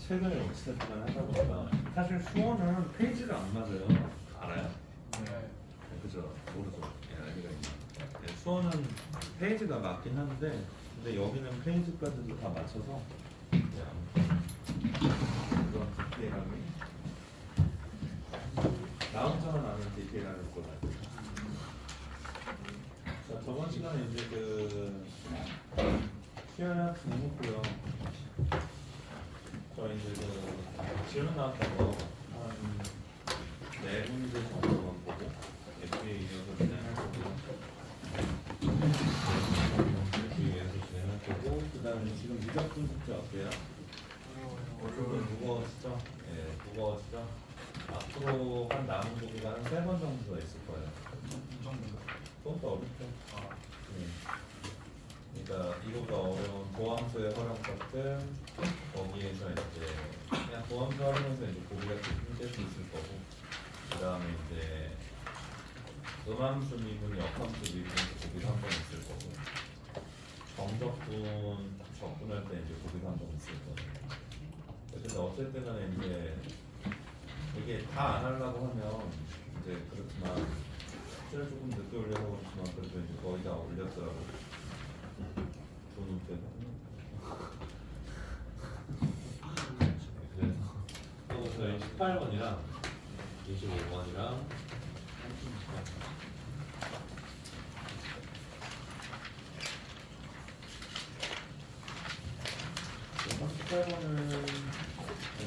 최근에 옥스테프만 하다 보니까 사실 수원은 페이지가 안 맞아요. 알아요? 네. 그죠? 모르죠. 예, 알기가 있나? 예, 수원은 페이지가 맞긴 한데 근데 여기는 페이지까지도 다 맞춰서 그런 디테일함이 나 혼자만 아는 디테일함일 것 같아요. 자, 저번 시간에 이제 그 수요일 중목고요. 저 이제 그 질문 나왔던 거 한 네 문제 정도만 보고 FA 이어서 진행할 거고요. FA 이어서 진행할 거고 그 다음에 지금 미적분 숙제 어때요? 조금 무거워지죠? 예, 무거워지죠? 앞으로 한 남은 문제가 한 3번 정도 더 있을 거예요. 이 정도인가? 좀 더 어렵죠? 그러니까 이거보다 어려운 보함수의 활용법들 거기에서 이제 그냥 보함수 활용해서 이제 고비가 뗄 수 있을 거고 그 다음에 이제 음함수 미분, 역함수 미분에서 고비가 한 번 있을 거고 정적분 적분할 때 이제 고비가 한 번 있을 거고 그래서 어쨌든 간에 이제 이게 다 안 하려고 하면 이제 그렇지만 숙제를 조금 늦게 올려서 그렇지만 그래도 이제 거의 다 올렸더라고. 돈은 빼고. 그래서 또 저희 18번이랑 25번이랑 18번은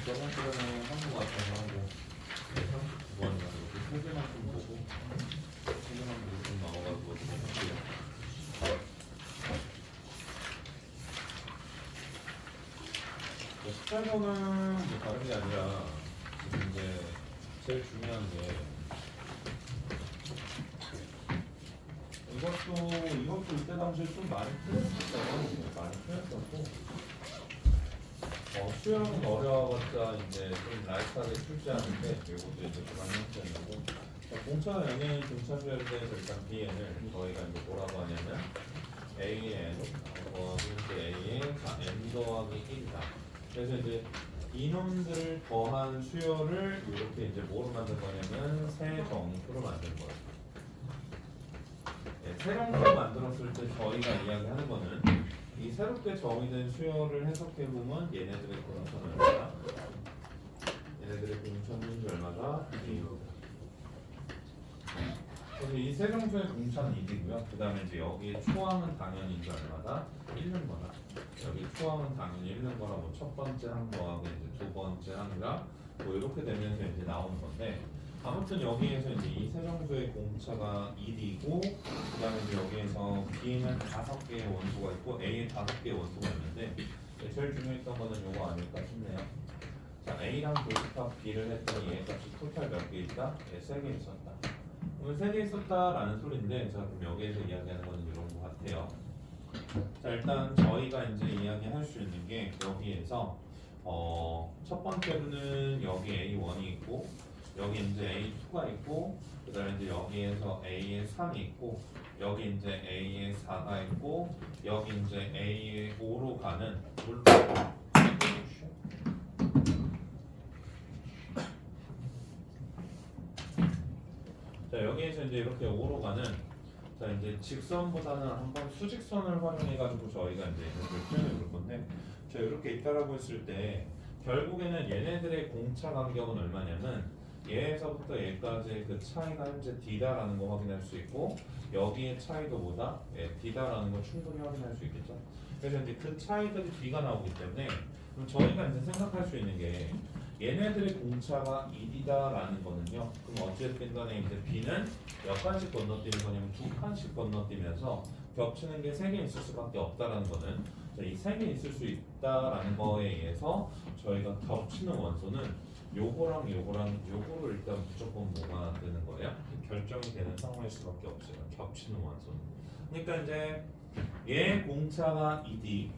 저번 시간에 한국 같은 거 하고 39번이나 이렇게 3개만 좀 보고 3개만 보고 좀 나와가지고 좀 할게요. 18번은 뭐 다른 게 아니라 지금 이제 제일 중요한 게 이것도 이때 당시에 좀 많이 틀렸었어요. 많이 틀렸었고 수영은 어려워봤자 이제 좀 라이트하게 출제하는데 이것도 이제 그만 형태였고 공차 영향이 공차 수열에 대해서 일단 BN을 저희가 이제 뭐라고 하냐면 AN A의 N 더하기 1이다. 그래서 이제 이놈들을 더한 수열을 이렇게 이제 뭐로 만든 거냐면 새 정수로 만든 거예요. 네, 새 정수로 만들었을 때 저희가 이야기하는 거는 이 새롭게 정의된 수열을 해석해 보면 얘네들의 공차는 얼마다? 얘네들의 공차는 얼마다? 2. 그래서 이 세 정수의 공차는 2이고요. 그 다음에 이제 여기에 초항은 당연히 이제 얼마다? 1는 거다. 여기 초항은 당연히 1는 거라 뭐 첫 번째 항 더하고 이제 두 번째 항이랑 뭐 이렇게 되면서 이제 나오는 건데 아무튼 여기에서 이제 이 세 정수의 공차가 1이고 그 다음에 이제 여기에서 B는 5개의 원소가 있고 A에 5개의 원소가 있는데 제일 중요했던 거는 요거 아닐까 싶네요. 자, A랑 교집합 B를 했더니 얘 값이 토탈 몇 개 있다? 네, 3개 있었다. 오늘 3개 있었다라는 소리인데 자 그럼 여기에서 이야기하는 거는 이런 것 같아요. 자 일단 저희가 이제 이야기할 수 있는 게 여기에서 첫 번째로는 여기 A1이 있고 여기 이제 A2가 있고 그 다음에 이제 여기에서 A에 3이 있고 여기 이제 A에 4가 있고 여기 이제 A에 5로 가는 자 여기에서 이제 이렇게 5로 가는 자 이제 직선보다는 한번 수직선을 활용해 가지고 저희가 이제 이렇게 표현해 볼 건데 자 이렇게 있다라고 했을 때 결국에는 얘네들의 공차 간격은 얼마냐면 얘에서부터 얘까지 그 차이가 현재 D다라는 거 확인할 수 있고 여기의 차이도 뭐다? 예, D다라는 거 충분히 확인할 수 있겠죠. 그래서 이제 그 차이들이 D가 나오기 때문에 그럼 저희가 이제 생각할 수 있는 게 얘네들의 공차가 1이다라는 거는요. 그럼 어쨌든 간에 이제 B는 몇 칸씩 건너뛰는 거냐면 2칸씩 건너뛰면서 겹치는 게 3개 있을 수밖에 없다라는 거는 이 3개 있을 수 있다라는 거에 의해서 저희가 겹치는 원소는 요거랑 요거랑 요거를 일단 무조건 뭐가 되는 거예요? 결정이 되는 상황일 수밖에 없어요. 겹치는 원소는. 그러니까 이제 얘 공차가 2D,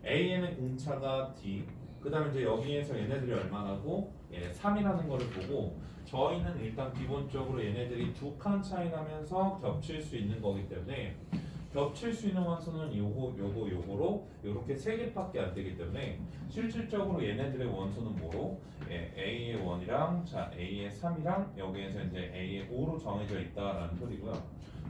AN의 공차가 D, 그 다음에 이제 여기에서 얘네들이 얼마나고 얘네 3이라는 거를 보고 저희는 일단 기본적으로 얘네들이 2칸 차이 나면서 겹칠 수 있는 거기 때문에 겹칠 수 있는 원소는 요거로 요렇게 세 개밖에 안 되기 때문에 실질적으로 얘네들의 원소는 뭐로? 예, A의 1이랑 자 A의 3이랑 여기에서 이제 A의 5로 정해져 있다라는 소리고요.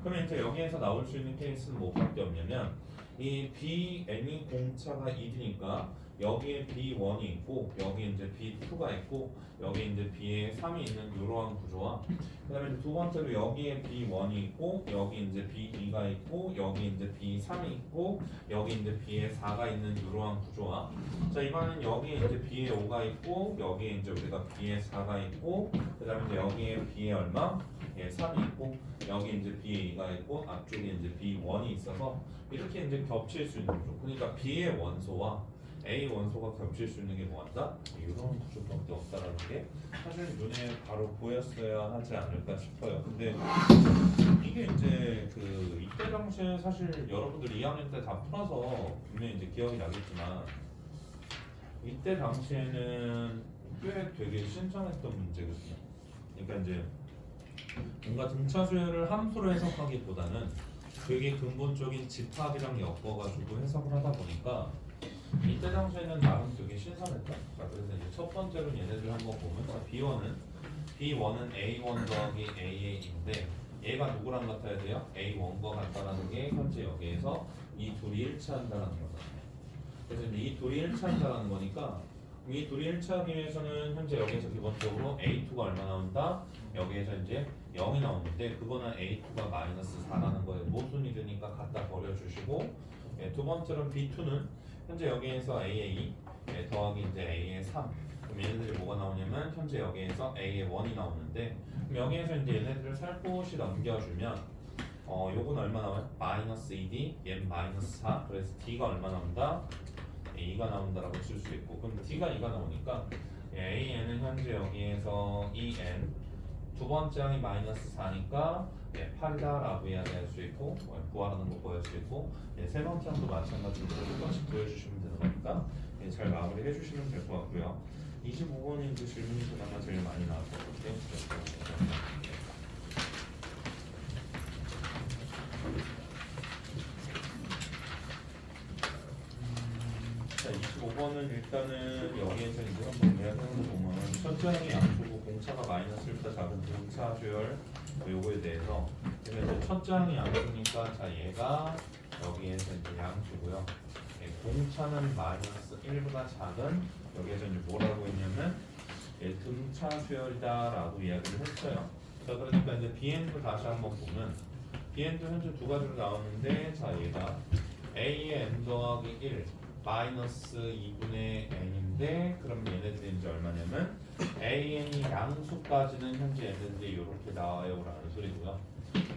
그러면 이제 여기에서 나올 수 있는 케이스는 뭐밖에 없냐면 이 BN이 공차가 2D니까 여기에 B1이 있고 여기 이제 B2가 있고 여기 이제 B에 3이 있는 이러한 구조와 그다음에 두 번째로 여기에 B1이 있고 여기 이제 B2가 있고 여기 이제 B3이 있고 여기 이제 B에 4가 있는 이러한 구조와 자 이번엔 여기에 이제 B에 5가 있고 여기에 이제 우리가 B에 4가 있고 그다음에 이제 여기에 B에 얼마? 예, 3이 있고 여기 이제 B에 2가 있고 앞쪽에 이제 B1이 있어서 이렇게 이제 겹칠 수 있는 구조. 그러니까 B의 원소와 A 원소가 겹칠 수 있는 게 뭐한다? 이런 구조밖에 없다라는 게 사실 눈에 바로 보였어야 하지 않을까 싶어요. 근데 이게 이제 그 이때 당시에 사실 여러분들 2학년 때 다 풀어서 분명히 이제 기억이 나겠지만 이때 당시에는 꽤 되게 신청했던 문제거든요. 그러니까 이제 뭔가 등차 수열을 함수로 해석하기보다는 되게 근본적인 집합이랑 엮어가지고 해석을 하다 보니까 이때 당시에는 나름 되게 신선했다. 자, 그래서 이제 첫 번째로 얘네들 한번 보면 자, B1은 A1 더하기 AA인데 얘가 누구랑 같아야 돼요? A1과 같다라는 게 현재 여기에서 이 둘이 일치한다는 거잖아요. 그래서 이제 이 둘이 일치한다는 거니까 이 둘이 일치하기 위해서는 현재 여기에서 기본적으로 A2가 얼마 나온다? 여기에서 이제 0이 나오는데 그거는 A2가 마이너스 4라는 거에 모순이되니까 갖다 버려주시고 예, 두 번째로는 B2는 현재 여기에서 A의 2 예, 더하기 이제 A의 3 그럼 얘네들이 뭐가 나오냐면 현재 여기에서 A의 1이 나오는데 그럼 여기에서 이제 얘네들을 살포시 넘겨주면 요건 얼마 나와요? 마이너스 2D 얘는 마이너스 4 그래서 D가 얼마 나온다? 2가 나온다라고 쓸 수 있고 그럼 D가 2가 나오니까 AN은 현재 여기에서 EN 두 번째 항이 마이너스 4니까 8이다 라고 이야기할 수 있고 구하라는 거 보여줄 수 있고 세 번째 항도 마찬가지로 한 번씩 보여주시면 되는 거니까 잘 마무리 해주시면 될 것 같고요. 25번이 그 질문이 그나마 제일 많이 나왔던 것 같아요. 자, 25번은 일단은 여기에서 이제 한번 이야기하는 거 보면 첫째 항이 양수고 공차가 마이너스보다 작은 등차 수열 요거에 대해서 그래서 이제 첫째 항이 양수니까 자 얘가 여기에서 이제 양수고요. 공차는 마이너스 1보다 작은 여기에서 이제 뭐라고 했냐면 등차 수열이다라고 이야기를 했어요. 자 그러니까 이제 BN도 다시 한번 보면 BN도 현재 두 가지로 나오는데 자 얘가 A의 n 더하기 1 마이너스 2분의 n인데 그럼 얘네들이 이제 얼마냐면 AN이 양수까지는 현재 얘네들이 이렇게 나와요 라는 소리고요.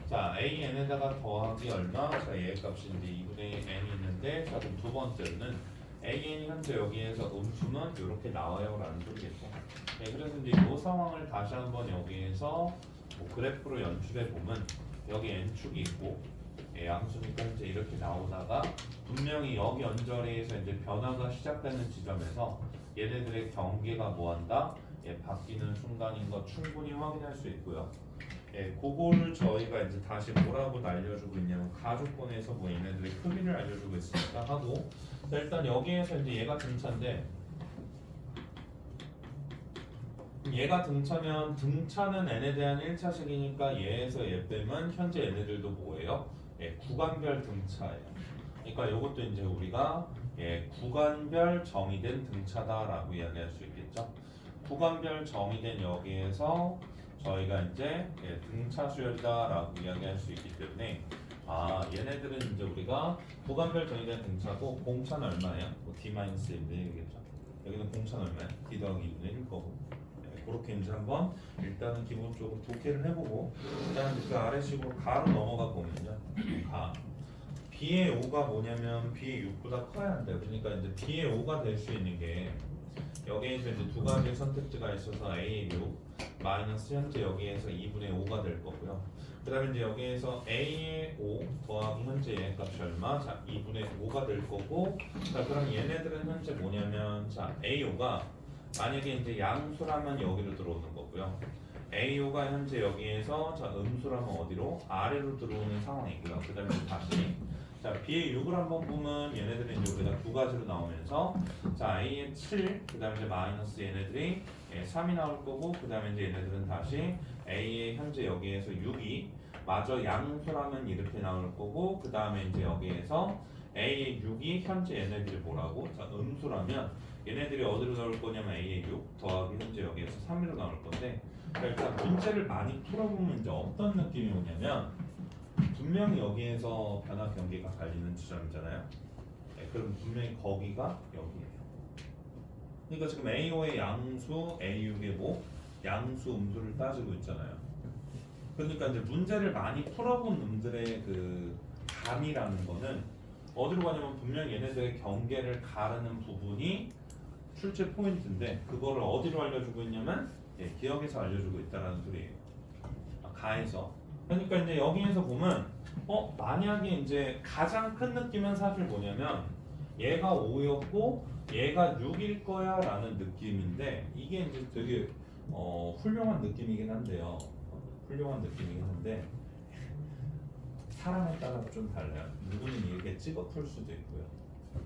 자 AN에다가 더하기 얼마? 자 얘 값이 이제 2분의 n이 있는데 자 그럼 두 번째로는 AN이 현재 여기에서 음수는 이렇게 나와요 라는 소리겠죠. 네, 그래서 이제 이 상황을 다시 한번 여기에서 뭐 그래프로 연출해 보면 여기 n축이 있고 양수니까 이제 이렇게 나오다가 분명히 여기 연절에서 이제 변화가 시작되는 지점에서 얘네들의 경계가 뭐한다? 바뀌는 순간인 거 충분히 확인할 수 있고요. 그거를 저희가 이제 다시 뭐라고 알려주고 있냐면 가족권에서 뭐 얘네들의 크기를 알려주고 있으니까 하고 자, 일단 여기에서 이제 얘가 등차인데 얘가 등차면 등차는 n에 대한 1차식이니까 얘에서 얘 빼면 현재 얘네들도 뭐예요? 구간별 등차예요. 그러니까 이것도 이제 우리가 구간별 정의된 등차다라고 이야기할 수 있겠죠. 구간별 정의된 여기에서 저희가 이제 등차 수열이다라고 이야기할 수 있기 때문에 얘네들은 이제 우리가 구간별 정의된 등차고 공차는 얼마예요? 뭐 D-1이겠죠. 여기는 공차는 얼마예요? D 더하기 2분의 1 거고. 그렇게 이제 한번 일단은 기본적으로 독해를 해보고 일단 그 아래식으로 가로 넘어가 보면요. B의 5가 뭐냐면 B의 6보다 커야 한다. 그러니까 이제 B의 5가 될 수 있는 게 여기에서 이제 두 가지 선택지가 있어서 A의 6 마이너스 현재 여기에서 2분의 5가 될 거고요. 그 다음에 이제 여기에서 A의 5 더하기 현재 얘 값이 얼마? 자 2분의 5가 될 거고 자 그럼 얘네들은 현재 뭐냐면 자 A5가 만약에 이제 양수라면 여기로 들어오는 거고요. A5가 현재 여기에서 자 음수라면 어디로? 아래로 들어오는 상황이고요. 그 다음에 다시 자, B의 6을 한번 보면 얘네들은 이제 우리가 두 가지로 나오면서 자, A의 7, 그 다음에 이제 마이너스 얘네들이 3이 나올 거고 그 다음에 이제 얘네들은 다시 A의 현재 여기에서 6이 마저 양수라면 이렇게 나올 거고 그 다음에 이제 여기에서 A의 6이 현재 얘네들이 뭐라고? 자, 음수라면 얘네들이 어디로 나올 거냐면 A의 6 더하기 현재 여기에서 3으로 나올 건데 자, 일단 문제를 많이 풀어보면 이제 어떤 느낌이 오냐면 분명히 여기에서 변화 경계가 갈리는 지점이잖아요. 네, 그럼 분명히 거기가 여기예요. 그러니까 지금 A5의 양수, A6의 뭐 양수, 음수를 따지고 있잖아요. 그러니까 이제 문제를 많이 풀어본 놈들의 그 감이라는 거는 어디로 가냐면 분명히 얘네들의 경계를 가르는 부분이 출제 포인트인데 그거를 어디로 알려주고 있냐면 기억에서 알려주고 있다라는 소리예요. 가에서. 그러니까 이제 여기에서 보면 만약에 이제 가장 큰 느낌은 사실 뭐냐면 얘가 5였고 얘가 6일 거야라는 느낌인데 이게 이제 되게 훌륭한 느낌이긴 한데요. 훌륭한 느낌이긴 한데 사람에 따라 좀 달라요. 누구는 이렇게 찍어 풀 수도 있고요.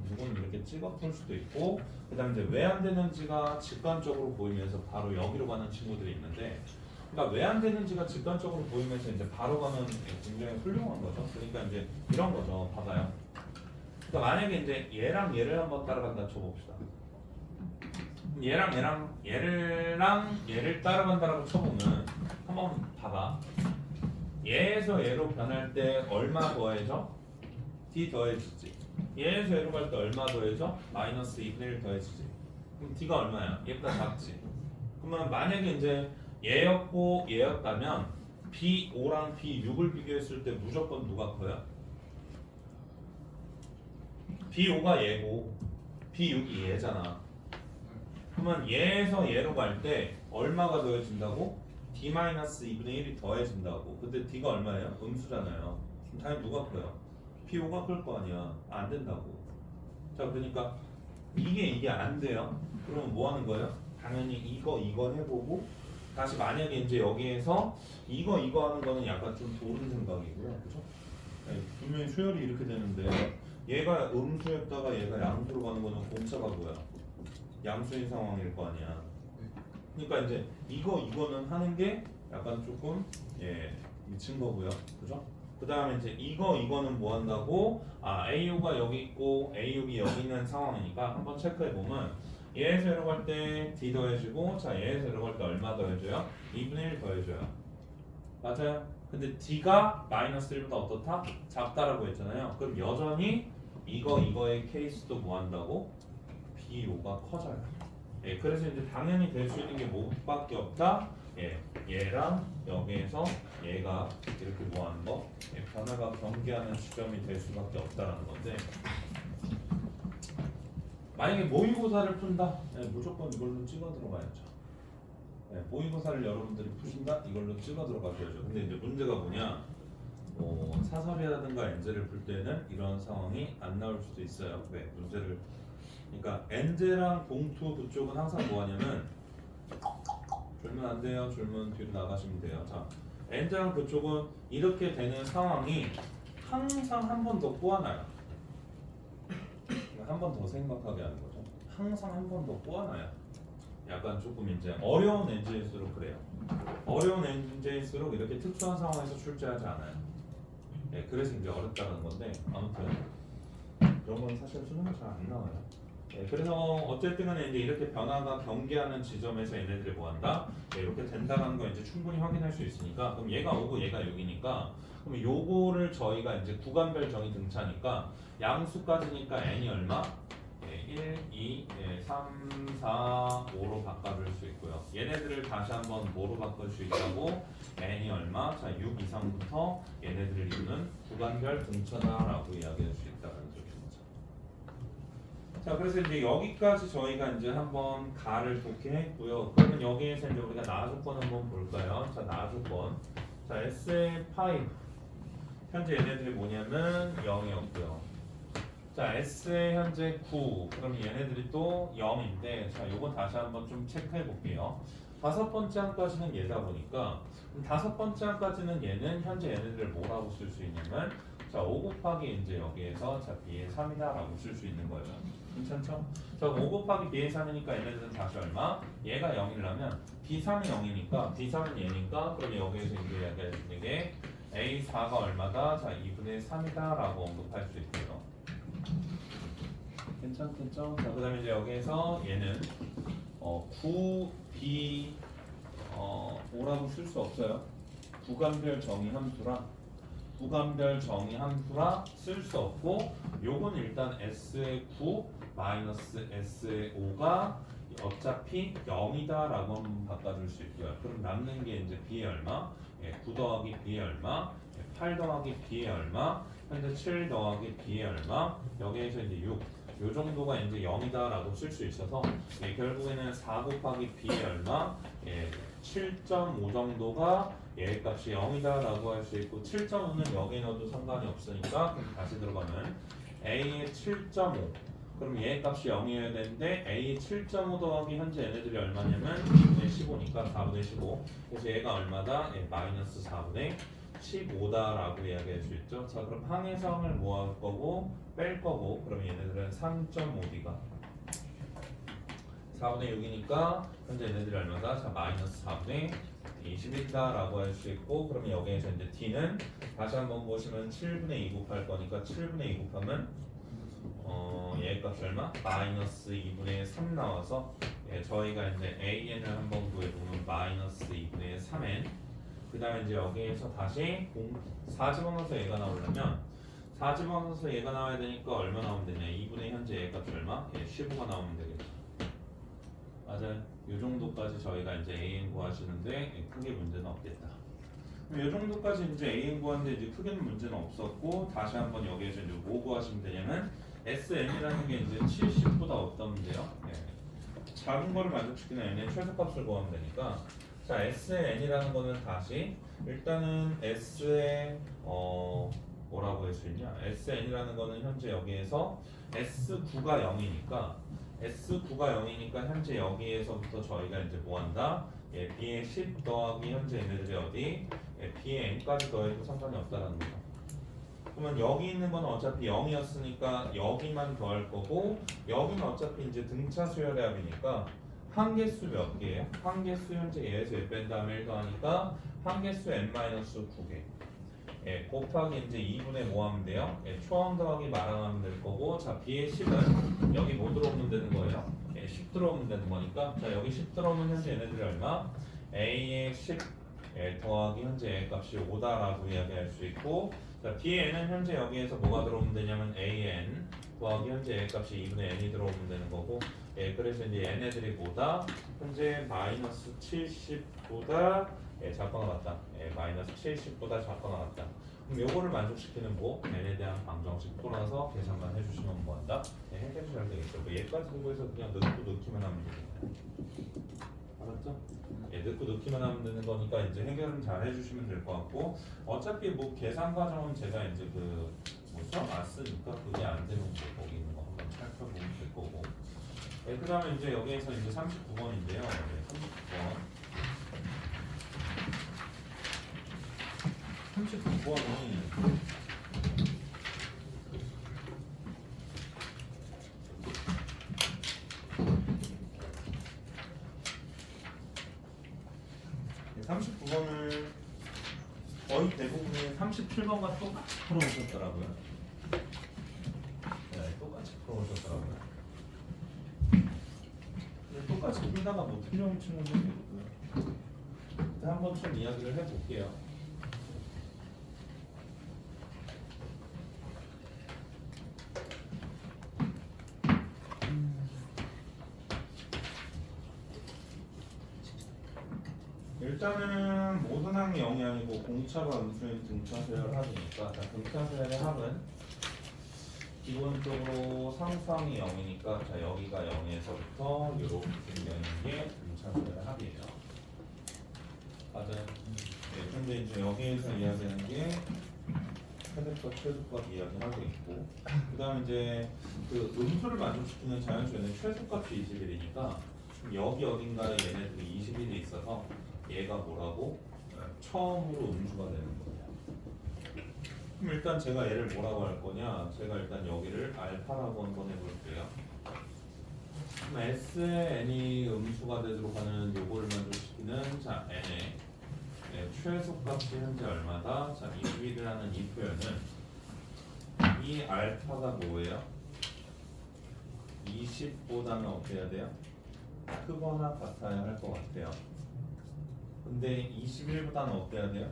누구는 이렇게 찍어 풀 수도 있고 그다음에 이제 왜 안 되는지가 직관적으로 보이면서 바로 여기로 가는 친구들이 있는데 그러니까 왜 안 되는지가 직관적으로 보이면서 이제 바로 가는 굉장히 훌륭한 거죠. 그러니까 이제 이런 거죠. 봐봐요. 그러니까 만약에 이제 얘랑 얘를 한번 따라간다 쳐봅시다. 얘를 따라간다라고 쳐보면 한번 봐봐. 얘에서 얘로 변할 때 얼마 더해져? D 더해지지. 얘에서 얘로 갈 때 얼마 더해져? 마이너스 2분의 1 더해지지. 그럼 D가 얼마야? 얘보다 작지. 그러면 만약에 이제 얘였고 얘였다면 B5랑 B6을 비교했을 때 무조건 누가 커요? B5가 얘고 B6이 얘잖아. 그러면 얘에서 얘로 갈 때 얼마가 더해진다고? D-2분의 1이 더해진다고. 근데 D가 얼마예요? 음수잖아요. 그럼 당연히 누가 커요? B5가 클 거 아니야. 안 된다고. 자, 그러니까 이게 안 돼요. 그러면 뭐 하는 거예요? 당연히 이거 해보고 다시 만약에 이제 여기에서 이거 하는 거는 약간 좀 도른 생각이고요. 그죠? 분명히 수열이 이렇게 되는데 얘가 음수였다가 얘가 양수로 가는 거는 공차가 뭐야? 양수인 상황일 거 아니야. 그러니까 이제 이거는 하는 게 약간 조금 미친 거고요. 그죠? 그 다음에 이제 이거는 뭐 한다고? A6가 여기 있고 A6이 여기 있는 상황이니까 한번 체크해 보면 얘에서 얘로 갈 때 D 더해지고 자 얘에서 얘로 갈 때 얼마 더해줘요? 2분의 1 더해줘요. 맞아요. 근데 D가 마이너스 1보다 어떻다? 작다라고 했잖아요. 그럼 여전히 이거의 케이스도 뭐 한다고? B5가 커져요. 그래서 이제 당연히 될 수 있는 게 뭐밖에 없다? 얘랑 여기에서 얘가 이렇게 뭐 하는 거? 변화가 경계하는 지점이 될 수밖에 없다라는 건데 만약에 모의고사를 푼다? 무조건 이걸로 찍어 들어가야죠. 모의고사를 여러분들이 푸신다? 이걸로 찍어 들어가셔야죠. 근데 이제 문제가 뭐냐? 사설이라든가 엔제를 풀 때는 이런 상황이 안 나올 수도 있어요. 왜? 문제를 그러니까 엔제랑 봉투 그쪽은 항상 뭐 하냐면 줄면 안 돼요. 줄면 뒤로 나가시면 돼요. 자, 엔제랑 그쪽은 이렇게 되는 상황이 항상 한 번 더 꼬아놔요. 한 번 더 생각하게 하는 거죠. 항상 한 번 더 꼬아놔요. 약간 조금 이제 어려운 엔제일수록 그래요. 어려운 엔제일수록 이렇게 특수한 상황에서 출제하지 않아요. 그래서 이제 어렵다는 건데 아무튼 그런 건 사실 수능에 잘 안 나와요. 그래서 어쨌든 간에 이제 이렇게 변화가 경계하는 지점에서 얘네들이 뭐 한다? 이렇게 된다는 거 이제 충분히 확인할 수 있으니까 그럼 얘가 5고 얘가 6이니까 그럼 요거를 저희가 이제 구간별 정의 등차니까 양수까지니까 n이 얼마? 1, 2, 3, 4, 5로 바꿔줄 수 있고요. 얘네들을 다시 한번 뭐로 바꿀 수 있다고? n이 얼마? 자, 6 이상부터 얘네들을 이루는 구간별 등차다라고 이야기할 수 있다는 소리입니다. 자, 그래서 이제 여기까지 저희가 이제 한번 가를 독해했고요. 그러면 여기에서 이제 우리가 나조건 한번 볼까요? 자, 나조건. 자, SA5 현재 얘네들이 뭐냐면 0이었고요. 자, S의 현재 9. 그럼 얘네들이 또 0인데, 자, 요건 다시 한번 좀 체크해 볼게요. 다섯 번째 항까지는 얘다 보니까, 다섯 번째 항까지는 얘는 현재 얘네들을 뭐라고 쓸 수 있냐면, 자, 5 곱하기 이제 여기에서 자, b의 3이다라고 쓸 수 있는 거예요. 괜찮죠? 자, 5 곱하기 b의 3이니까 얘네들은 다시 얼마? 얘가 0이라면 b3이 0이니까 b3은 얘니까 그럼 여기에서 이제 이야기할 수 있는 게 a4가 얼마다? 자, 2분의 3이다라고 언급할 수 있고요. 괜찮겠죠? 자, 그 다음에 이제 여기에서 얘는 9b 5라고 쓸 수 없어요. 구간별 정의 함수라 쓸 수 없고 요건 일단 s의 9 마이너스 s의 5가 어차피 0이다 라고 한번 바꿔줄 수 있고요. 그럼 남는 게 이제 b의 얼마? 9 더하기 b의 얼마? 8 더하기 b의 얼마? 현재 7 더하기 b의 얼마? 여기에서 이제 6. 요 정도가 이제 0이다 라고 쓸 수 있어서 결국에는 4 곱하기 b의 얼마? 7.5 정도가 얘 값이 0이다 라고 할 수 있고 7.5는 여기 넣어도 상관이 없으니까 그럼 다시 들어가면 a의 7.5 그럼 얘 값이 0이어야 되는데 a의 7.5 더하기 현재 얘네들이 얼마냐면 2분의 15니까 4분의 15 그래서 얘가 얼마다? 마이너스 4분의 15다 라고 이야기할 수 있죠. 자, 그럼 항해성을 모을 거고 뺄 거고 그럼 얘네들은 3.5d가 4분의 6이니까 현재 얘네들이 얼마다? 자, 마이너스 4분의 21이다 라고 할 수 있고 그러면 여기에서 이제 d는 다시 한번 보시면 7분의 2 곱할 거니까 7분의 2 곱하면 얘 값이 얼마? 마이너스 2분의 3 나와서 저희가 이제 an을 한번 구해보면 마이너스 2분의 3n 그 다음에 이제 여기에서 다시 4 집어넣어서 얘가 나오려면 4 집어넣어서 얘가 나와야 되니까 얼마 나오면 되냐 2분의 현재 얘 값이 얼마? 15가 나오면 되겠죠. 맞아요. 요 정도까지 저희가 이제 an 구하시는데 크게 문제는 없겠다. 요 정도까지 이제 an 구하는데 이제 크게는 문제는 없었고 다시 한번 여기에서 이제 뭐 구하시면 되냐면 sn이라는 게 이제 70보다 어떤 문제요? 작은 거를 만족시키는 n의 최소값을 구하면 되니까 자 sn이라는 거는 다시 일단은 s의 뭐라고 할 수 있냐? sn이라는 거는 현재 여기에서 s9가 0이니까 S9가 0이니까 현재 여기에서부터 저희가 이제 뭐한다? B의 10 더하기 현재 얘네들이 어디? B의 n까지 더해도 상관이 없다라는 거죠. 그러면 여기 있는 건 어차피 0이었으니까 여기만 더할 거고 여기는 어차피 이제 등차 수열의 합이니까 한개수 몇 개예요? 한개수 현재 얘에서 1 뺀 다음에 1 더하니까 한개수 n-9개 곱하기 이제 2분의 뭐 하면 돼요? 초항 더하기 마랑하면 될 거고 자 b의 10은 여기 뭐 들어오면 되는 거예요? 10 들어오면 되는 거니까 자 여기 10 들어오면 현재 얘네들이 얼마? a의 10 더하기 현재 a 값이 5다라고 이야기할 수 있고 자 b에는 현재 여기에서 뭐가 들어오면 되냐면 an 더하기 현재 a 값이 2분의 n이 들어오면 되는 거고 그래서 이제 얘네들이 뭐다? 현재 마이너스 70보다 작거나 같다. 마이너스 70보다 작거나 같다. 그럼 요거를 만족시키는 뭐 n에 대한 방정식 풀어서 계산만 해주시면 뭐한다? 해결이 잘 되겠죠. 뭐 얘까지 공부해서 그냥 넣기만 하면 되잖아요. 알았죠? 넣기만 하면 되는 거니까 이제 해결은 잘 해주시면 될 것 같고 어차피 뭐 계산 과정은 제가 이제 뭐 수업 안 쓰니까 그게 안 되면 뭐 거기 있는 거 한번 살펴보면 될 거고. 그 다음에 이제 여기에서 이제 39번인데요. 39번이 거의 대부분이 37번과 똑같이 풀어오셨더라고요. 똑같이 풀어오셨더라고요. 똑같이 풀다가 뭐 틀려온 친구들도 있고요. 한번 좀 이야기를 해볼게요. 일단은 모든 항이 0이 아니고 공차가 음수인 등차수열 합이니까 자, 등차수열의 합은 기본적으로 상수항이 0이니까 자 여기가 0에서부터 이렇게 되는 게 등차수열의 합이에요. 맞아요. 근데 이제 여기에서 이야기하는 게 최대값, 최소값 이야기하고 있고 그 다음에 이제 그 음수를 만족시키는 자연수에는 최소값이 21이니까 여기 어딘가에 얘네들이 21이 있어서 얘가 뭐라고? 처음으로 음수가 되는 거예요. 그럼 일단 제가 얘를 뭐라고 할 거냐? 제가 일단 여기를 알파라고 한번 해볼게요. 그럼 S에 n이 음수가 되도록 하는 요거를 만족시키는 자 n의 최소값이 현재 얼마다? 자 21이라는 이 표현은 이 알파가 뭐예요? 20보다는 어떻게 해야 돼요? 크거나 같아야 할 것 같아요. 근데 21보다는 어때야 돼요?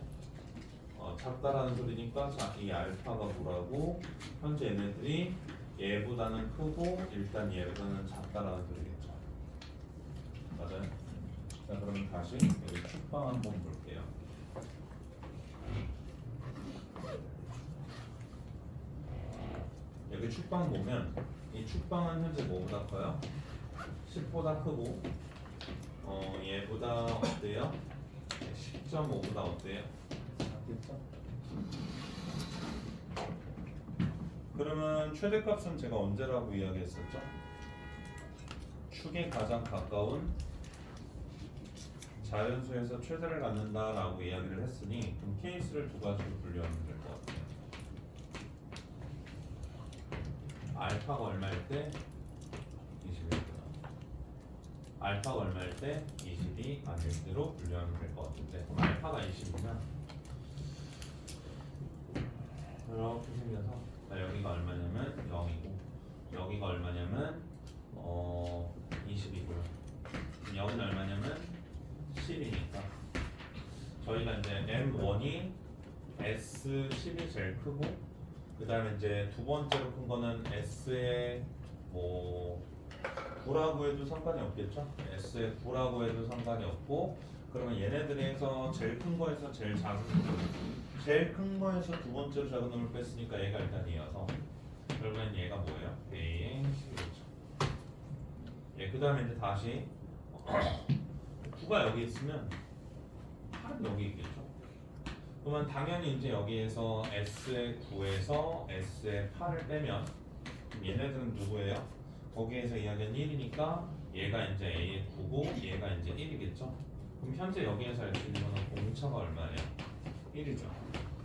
작다라는 소리니까 자, 이 알파가 뭐라고? 현재 얘네들이 얘보다는 크고 일단 얘보다는 작다라는 소리겠죠. 맞아요? 자 그럼 다시 여기 축방 한번 볼게요. 여기 축방 보면 이 축방은 현재 뭐보다 커요? 10보다 크고 얘보다 어때요? 10.5보다 어때요? 작겠죠? 그러면 최대값은 제가 언제라고 이야기했었죠? 축에 가장 가까운 자연수에서 최대를 갖는다라고 이야기를 했으니 그럼 케이스를 두 가지로 분류하면 될 것 같아요. 알파가 얼마일 때? 21보다. 알파가 얼마일 때? 20이 아닐 때로 분류하면 될 것 같은데 그럼 알파가 20이면 이렇게 생겨서 여기가 얼마냐면 0이고 여기가 얼마냐면 20이고요. 여기는 얼마냐면 10이니까 저희가 이제 M1이 S10이 제일 크고 그 다음에 이제 두 번째로 큰 거는 S의 뭐 9라고 해도 상관이 없겠죠? S의 9라고 해도 상관이 없고 그러면 얘네들에서 제일 큰 거에서 제일 작은 제일 큰 거에서 두 번째로 작은 놈을 뺐으니까 얘가 일단 이어서 결국엔 얘가 뭐예요? A의 10이겠죠. 예, 그 다음에 이제 다시 9가 여기 있으면 8은 여기 있겠죠. 그러면 당연히 이제 여기에서 S의 9에서 S의 8을 빼면 얘네들은 누구예요? 거기에서 이야기는 1이니까 얘가 이제 A의 9고 얘가 이제 1이겠죠. 그럼 현재 여기에서 알 수 있는 거는 공차가 얼마예요? 1이죠.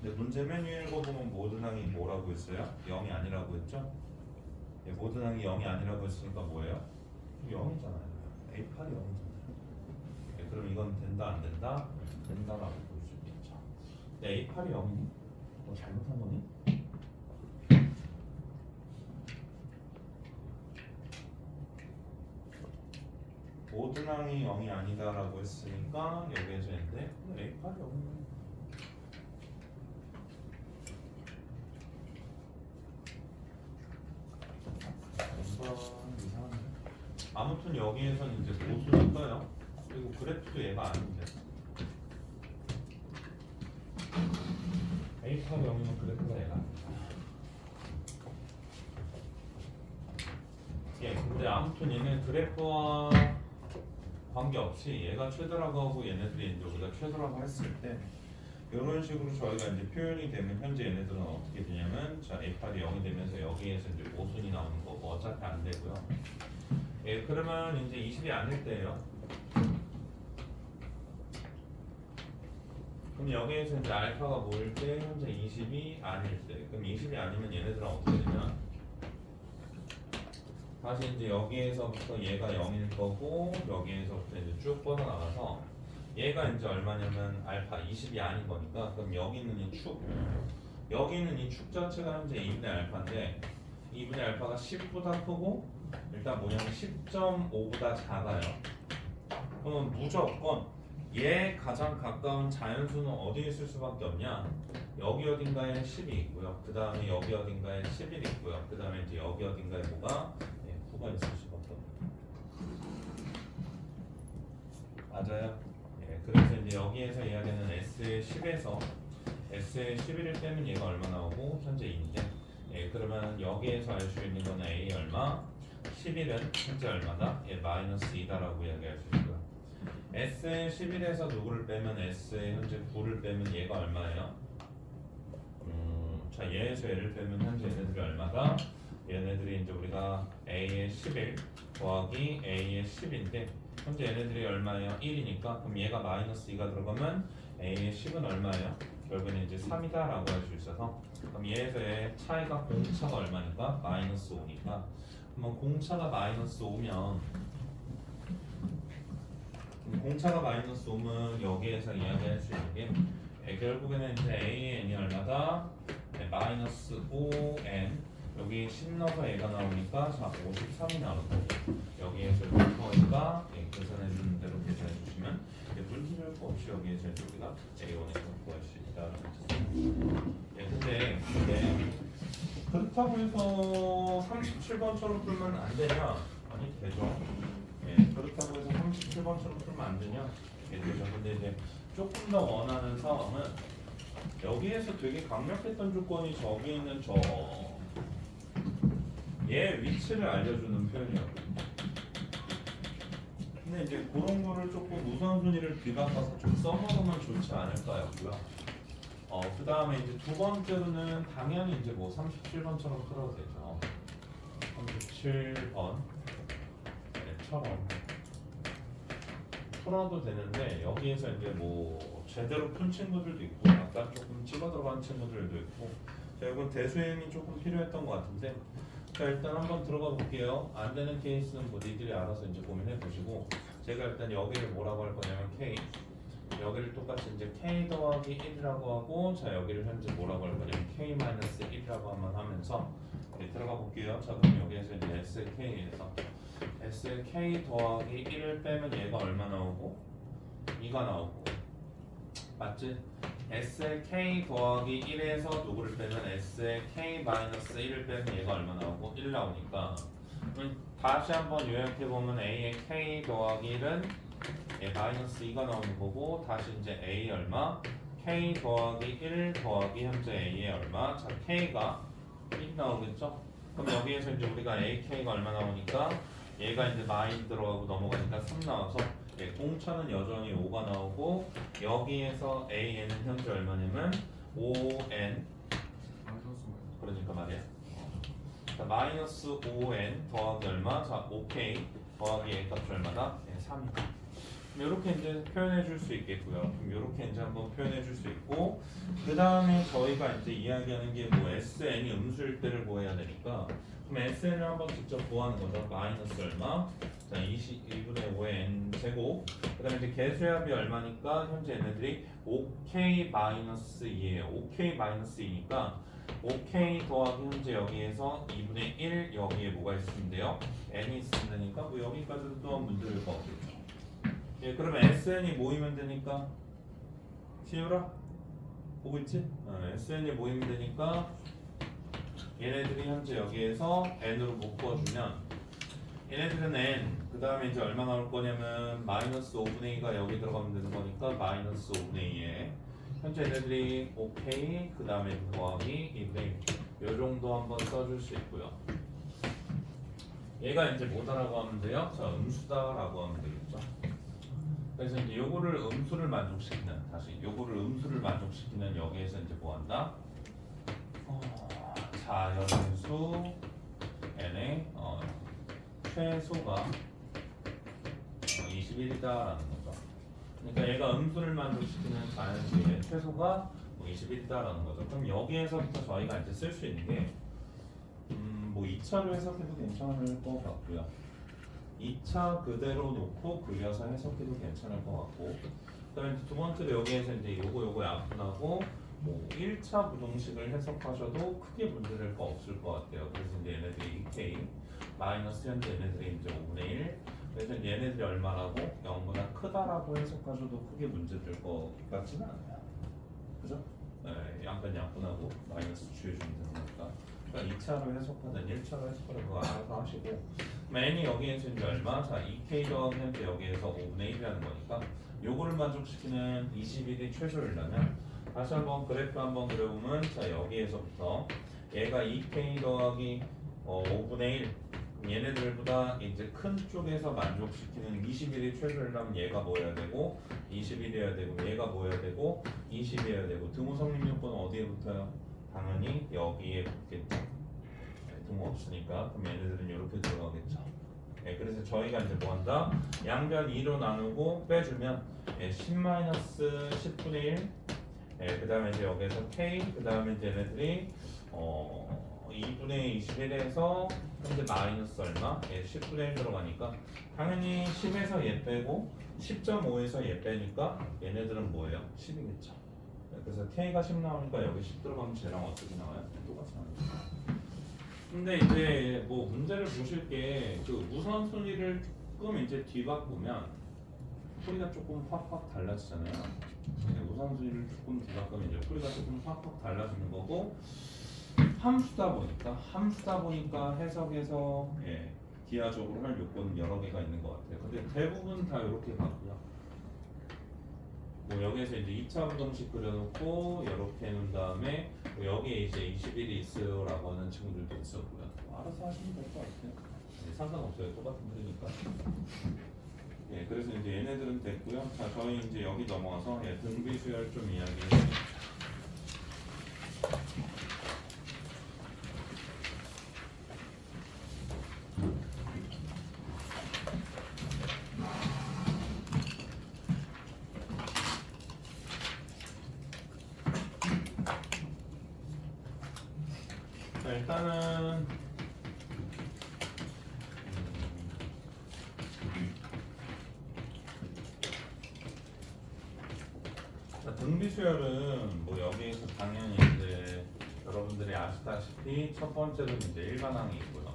근데 문제 맨 위에 읽어보면 모든 항이 뭐라고 했어요? 0이 아니라고 했죠? 예, 모든 항이 0이 아니라고 했으니까 뭐예요? 0이잖아요. A8이 0이잖아요. 예, 그럼 이건 된다 안 된다? 된다라고 볼 수 있겠죠. 근데 A8이 0이니? 뭐 잘못한 거니? 모든 항이 0이 아니다라고 했으니까 여기에서 했는데 A8이 0이니? 이상하네. 아무튼 여기에서는 이제 모순이 떠요. 그리고 그래프도 얘가 아닌데 A8 0이면 그래프가 얘가 아니다. 예, 근데 아무튼 얘네 그래프와 관계없이 얘가 최대라고 하고 얘네들이 이제 우리가 최소라고 했을 때 이런 식으로 저희가 이제 표현이 되면 현재 얘네들은 어떻게 되냐면 자 A8이 0이 되면서 여기에서 이제 모순이 나오는 거고 어차피 안 되고요. 예, 그러면 이제 20이 아닐 때예요. 그럼 여기에서 이제 알파가 뭐일 때 현재 20이 아닐 때 그럼 20이 아니면 얘네들은 어떻게 되냐 다시 이제 여기에서부터 얘가 0일 거고 여기에서부터 이제 쭉 뻗어나가서 얘가 이제 얼마냐면 알파 20이 아닌 거니까 그럼 여기 있는 이 축 여기 있는 이 축 자체가 현재 2분의 알파인데 2분의 알파가 10보다 크고 일단 뭐냐면 10.5보다 작아요. 그러면 무조건 얘 가장 가까운 자연수는 어디에 있을 수밖에 없냐? 여기 어딘가에 10이 있고요. 그 다음에 여기 어딘가에 11이 있고요. 그 다음에 이제 여기 어딘가에 뭐가 9가 있을 수밖에 없어요. 맞아요. 예, 그래서 이제 여기에서 이야기하는 S의 10에서 S의 11을 빼면 얘가 얼마 나오고 현재 2인데 예, 그러면 여기에서 알 수 있는 거는 A 얼마? 11은 현재 얼마다? 예, 마이너스 2다라고 이야기할 수 있고요. S의 11에서 누구를 빼면 S의 현재 9를 빼면 얘가 얼마예요? 자 얘에서 얘를 빼면 현재 얘네들이 얼마다? 얘네들이 이제 우리가 A의 11 더하기 A의 10인데 현재 얘네들이 얼마예요? 1이니까 그럼 얘가 마이너스 2가 들어가면 A의 10은 얼마예요? 결국에는 이제 3이다라고 할 수 있어서 그럼 얘에서의 차이가 공차가 얼마니까? 마이너스 5니까 그러면 공차가 마이너스 5면 공차가 마이너스 5면 여기에서 이야기할 수 있는 게 결국에는 이제 AN이 얼마다? 네, 마이너스 5N 여기 10 넣어서 얘가 나오니까 자 53이 나오고 여기에서 이거니까 계산해 주는 대로 계산해 주시면 물리할 거 없이 여기에서 이제 우리가 A1에서 구할 수 있다는 거죠. 근데 그렇다고 해서 37번처럼 풀면 안 되냐? 아니 되죠. 그렇다고 해서 37번처럼 풀면 안 되냐? 되죠. 근데 이제 조금 더 원하는 상황은 여기에서 되게 강력했던 조건이 저기 있는 얘 위치를 알려주는 표현이었거든요. 근데 이제 그런 거를 조금 우선순위를 뒤바꿔서 좀 써먹으면 좋지 않을까였고요. 그 다음에 이제 두 번째로는 당연히 이제 뭐 37번처럼 풀어도 되죠. 37번처럼 풀어도 되는데 여기에서 이제 뭐 제대로 푼 친구들도 있고 약간 조금 찍어 들어간 친구들도 있고 이건 대수행이 조금 필요했던 것 같은데 자 일단 한번 들어가 볼게요. 안 되는 케이스는 뭐 니들이 알아서 이제 고민해 보시고 제가 일단 여기를 뭐라고 할 거냐면 K 여기를 똑같이 이제 K 더하기 1이라고 하고 자 여기를 현재 뭐라고 할 거냐면 K 마이너스 1이라고 한번 하면서 들어가 볼게요. 자 그럼 여기에서 이제 SK에서 SK 더하기 1을 빼면 얘가 얼마 나오고 2가 나오고 맞지? SK 더하기 1에서 누구를 빼면 SK 마이너스 1을 빼면 얘가 얼마 나오고 1 나오니까 다시 한번 요약해보면 A의 K 더하기 1은 마이너스 2가 나오는 거고 다시 이제 A 얼마? K 더하기 1 더하기 현재 A의 얼마? 자 K가 1 나오겠죠? 그럼 여기에서 이제 우리가 AK가 얼마 나오니까 얘가 이제 마인 들어가고 넘어가니까 3 나와서 공차는 여전히 5가 나오고 여기에서 AN은 현재 얼마냐면 5N 그러니까 말이야 자, 마이너스 5N 더하기 얼마? 자 5K 더하기 A 값이 얼마다? 3이다 이렇게 이제 표현해 줄 수 있겠고요. 그럼 이렇게 이제 한번 표현해 줄 수 있고 그 다음에 저희가 이제 이야기하는 게 뭐 SN이 음수일 때를 구해야 되니까 그럼 SN을 한번 직접 구하는 거죠. 마이너스 얼마? 자 22분의 5의 N 제곱 그 다음에 이제 개수합이 얼마니까 현재 얘네들이 5K 마이너스 2예요. 5K 마이너스 2니까 5K 더하기 현재 여기에서 2분의 1 여기에 뭐가 있으면 돼요? N이 있으면 되니까 뭐 여기까지도 또한 문제일 거 없겠죠. 그러면 SN이 모이면 되니까 시우라 보고 있지? SN이 모이면 되니까 얘네들이 현재 여기에서 N으로 묶어주면 얘네들은 N 그 다음에 이제 얼마 나올 거냐면 마이너스 5분의 2가 여기 들어가면 되는 거니까 마이너스 5분의 2에 현재 얘네들이 OK 그 다음에 더하기 2분의 1 요 정도 한번 써줄 수 있고요. 얘가 이제 뭐다라고 하면 돼요? 자 음수다라고 하면 되겠죠. 그래서 이제 요거를 음수를 만족시키는 다시 요거를 음수를 만족시키는 여기에서 이제 뭐한다? 자연수 n의 최소가 21이다라는 거죠. 그러니까 얘가 음수를 만족시키는 자연수의 최소가 21이다라는 거죠. 그럼 여기에서부터 저희가 이제 쓸 수 있는 게 뭐 2차로 해석해도 괜찮을 것 같고요. 2차 그대로 놓고 그려서 해석해도 괜찮을 것 같고 그다음에 두 번째로 여기에서 이제 요거 약분하고 뭐 1차 부동식을 해석하셔도 크게 문제될 거 없을 것 같아요. 그래서 이제 얘네들이 2K 마이너스 현재 얘네들이 이제 5분의 1 그래서 이제 얘네들이 얼마라고 0보다 크다라고 해석하셔도 크게 문제될 것 같지는 않아요. 그죠? 양변 약분하고 마이너스 취해주면 되는 거니까 그러니까 2차로 해석하든 1차로 해석하든 그거 알아서 하시고 n이 여기에서 이제 얼마? 자 2k 더하기 현재 여기에서 5분의 1이라는 거니까 요거를 만족시키는 21이 최소이려면 다시 한번 그래프 한번 그려보면 자 여기에서부터 얘가 2k 더하기 5분의 1 얘네들보다 이제 큰 쪽에서 만족시키는 21이 최소이려면 얘가 뭐여야 되고 21이어야 되고 얘가 뭐여야 되고 20이어야 되고 등호 성립 요건은 어디에 붙어요? 당연히 여기에 붙겠죠. 등호 없으니까 그럼 얘네들은 이렇게 들어가겠죠. 그래서 저희가 이제 뭐한다? 양변 2로 나누고 빼주면 10-10분의 1 그 다음에 이제 여기에서 K, 그 다음에 이제 얘네들이 2분의 21에서 현재 마이너스 얼마? 10분의 1 들어가니까 당연히 10에서 얘 빼고 10.5에서 얘 빼니까 얘네들은 뭐예요? 10이겠죠. 그래서 K가 10 나오니까 여기 10 들어가면 쟤랑 어떻게 나와요? 똑같이 나와요. 근데 이제 뭐 문제를 보실 게 그 우선순위를 조금 이제 뒤바꾸면 풀이가 조금 확확 달라지잖아요. 우선순위를 조금 뒤바꾸면 이제 풀이가 조금 확확 달라지는 거고 함수다 보니까 해석에서 기하적으로 할 요건은 여러 개가 있는 것 같아요. 근데 대부분 다 이렇게 가고요. 뭐 여기에서 이제 2차 부정식 그려놓고 이렇게 해놓은 다음에 뭐 여기에 이제 21이 있어요라고 하는 친구들도 있었고요. 뭐 알아서 하시면 될 것 같아요. 상관없어요. 똑같은 풀이니까. 그래서 이제 얘네들은 됐고요. 자, 저희 이제 여기 넘어와서 등비수열 좀 이야기해볼게요. 자, 일단은 등비수열은 뭐 여기에서 당연히 이제 여러분들이 아시다시피 첫 번째로는 이제 일반항이 있고요.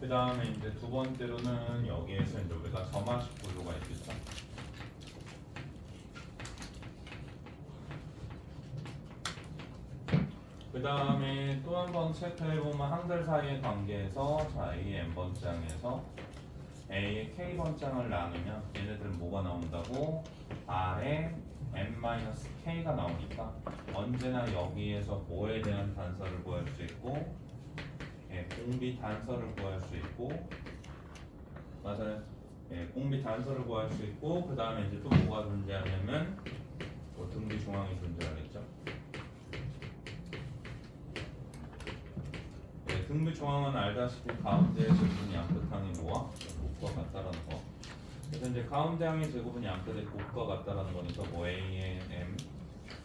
그 다음에 이제 두 번째로는 여기에서 이제 우리가 점화식 구조가 있겠죠. 그 다음에 또 한 번 체크해보면 항들 사이의 관계에서 자 A의 n번장에서 A의 k번장을 나누면 얘네들은 뭐가 나온다고? R의 n-k가 나오니까 언제나 여기에서 뭐에 대한 단서를 구할 수 있고 공비 단서를 구할 수 있고 맞아요. 공비 단서를 구할 수 있고 그 다음에 이제 또 뭐가 존재하냐면 뭐 등비 중앙이 존재하겠죠. 등비 중앙은 알다시피 가운데의 제곱은 양끝항의 뭐와 곱과 같다라는 거. 그래서 이제 가운데 항의 제곱은 양끝의 곱과 같다라는 거니까 뭐 A의 M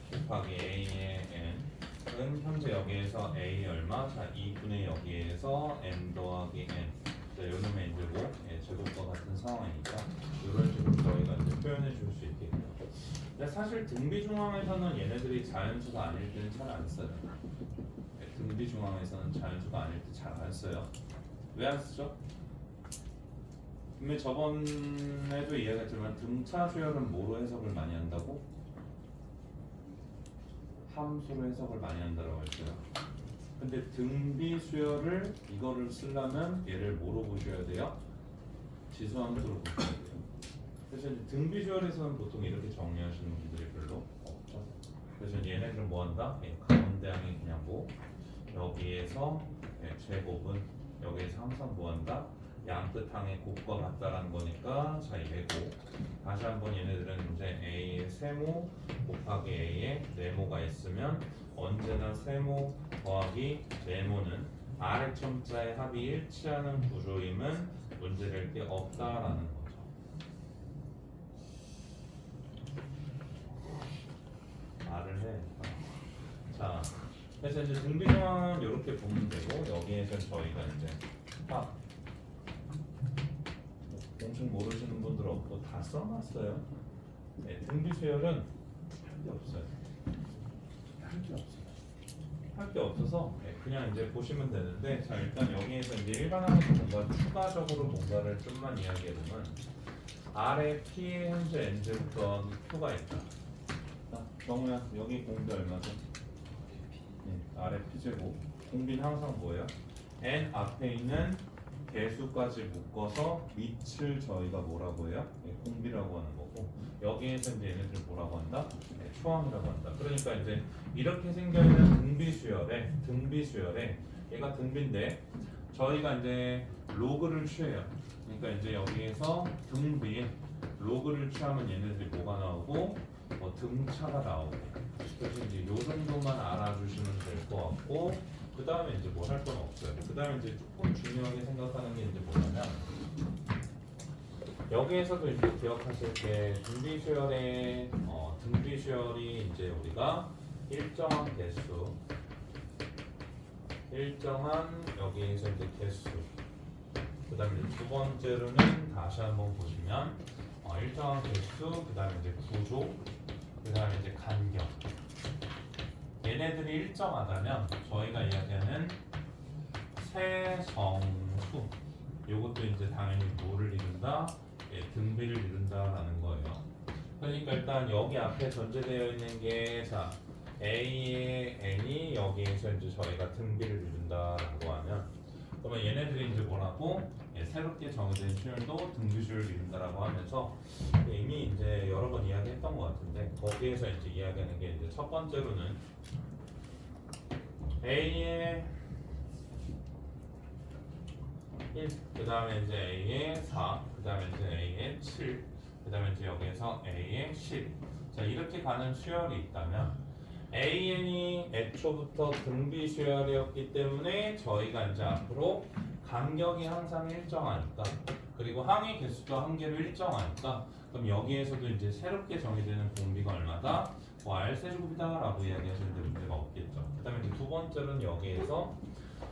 곱하기 A의 N은 현재 여기에서 A 얼마? 자 2분의 여기에서 N 더하기 N. 자 요놈의 이제 뭐 제곱과 같은 상황이니까 이런 식으로 저희가 이제 표현해 줄 수 있겠고요. 근데 사실 등비 중앙에서는 얘네들이 자연수가 아닐 때는 잘 안 써요. 등비 중앙에서는 자연수가 아닐 때 잘 안 써요. 왜 안 쓰죠? 근데 저번에도 이야기했지만 등차 수열은 뭐로 해석을 많이 한다고? 함수로 해석을 많이 한다고 했어요. 근데 등비 수열을 이거를 쓰려면 얘를 뭐로 보셔야 돼요? 지수함수로 보셔야 돼요. 그래서 이제 등비 수열에서는 보통 이렇게 정리하시는 분들이 별로 없죠. 그래서 얘네들은 뭐 한다? 가운데 항이 그냥 뭐 여기에서 제곱은 여기에서 항상 뭐 한다? 양끝항의 곱과 같다라는 거니까 자 이래고 다시 한번 얘네들은 이제 A의 세모 곱하기 A의 네모가 있으면 언제나 세모 더하기 네모는 아래 첨자의 합이 일치하는 구조임은 문제될 게 없다라는 거죠. 말을 해. 자, 그래서 이제 등비 상황은 이렇게 보면 되고 여기에서 저희가 이제 공식 모르시는 분들 없고 다 써놨어요. 등비 수열은 할 게 없어요. 할 게 없어서 그냥 이제 보시면 되는데 자 일단 여기에서 이제 일반항에서 뭔가 추가적으로 뭔가를 좀만 이야기해 보면 R의 P의 현재 n 제곱과 Q가 있다. 정우야 여기 공비 얼마죠? R의 P제곱. 공비는 항상 뭐예요? n 앞에 있는 개수까지 묶어서 밑을 저희가 뭐라고 해요? 공비라고 하는 거고 여기에서 이제 얘네들 뭐라고 한다? 초항이라고 한다. 그러니까 이제 이렇게 생겨있는 등비수열에 얘가 등비인데 저희가 이제 로그를 취해요. 그러니까 이제 여기에서 등비에 로그를 취하면 얘네들이 뭐가 나오고 뭐 등차가 나오고 그래서 이제 요 정도만 알아주시면 될 것 같고 그 다음에 이제 뭐 할 건 없어요. 그 다음에 이제 조금 중요하게 생각하는 게 이제 뭐냐면 여기에서도 이제 기억하실 게 등비수열이 이제 우리가 일정한 개수, 일정한 여기에서 이제 개수. 그다음에 두 번째로는 다시 한번 보시면 일정한 개수, 그다음에 이제 구조, 그다음에 이제 간격. 얘네들이 일정하다면 저희가 이야기하는 세정수. 요것도 이제 당연히 뭐를 이룬다? 예, 등비를 이룬다라는 거예요. 그러니까 일단 여기 앞에 전제되어 있는 게 자 A의 n이 여기에서 이제 저희가 등비를 이룬다라고 하면 그러면 얘네들이 이제 뭐라고? 예, 새롭게 정해진 수열도 등비수열을 이룬다라고 하면서 이미 이제 여러 번 이야기했던 것 같은데 거기에서 이제 이야기하는 게 이제 첫 번째로는 A의 1, 그 다음에 이제 A의 4, 그 다음에 이제 A의 7, 그 다음에 이제 여기에서 A의 10. 자, 이렇게 가는 수열이 있다면 AN이 애초부터 등비 수열이었기 때문에 저희가 이제 앞으로 간격이 항상 일정하니까 그리고 항의 개수도 한 개로 일정하니까 그럼 여기에서도 이제 새롭게 정의되는 공비가 얼마다? R 세제곱이다라고 이야기하시는데 문제가 없겠죠. 그 다음에 이제 두 번째로는 여기에서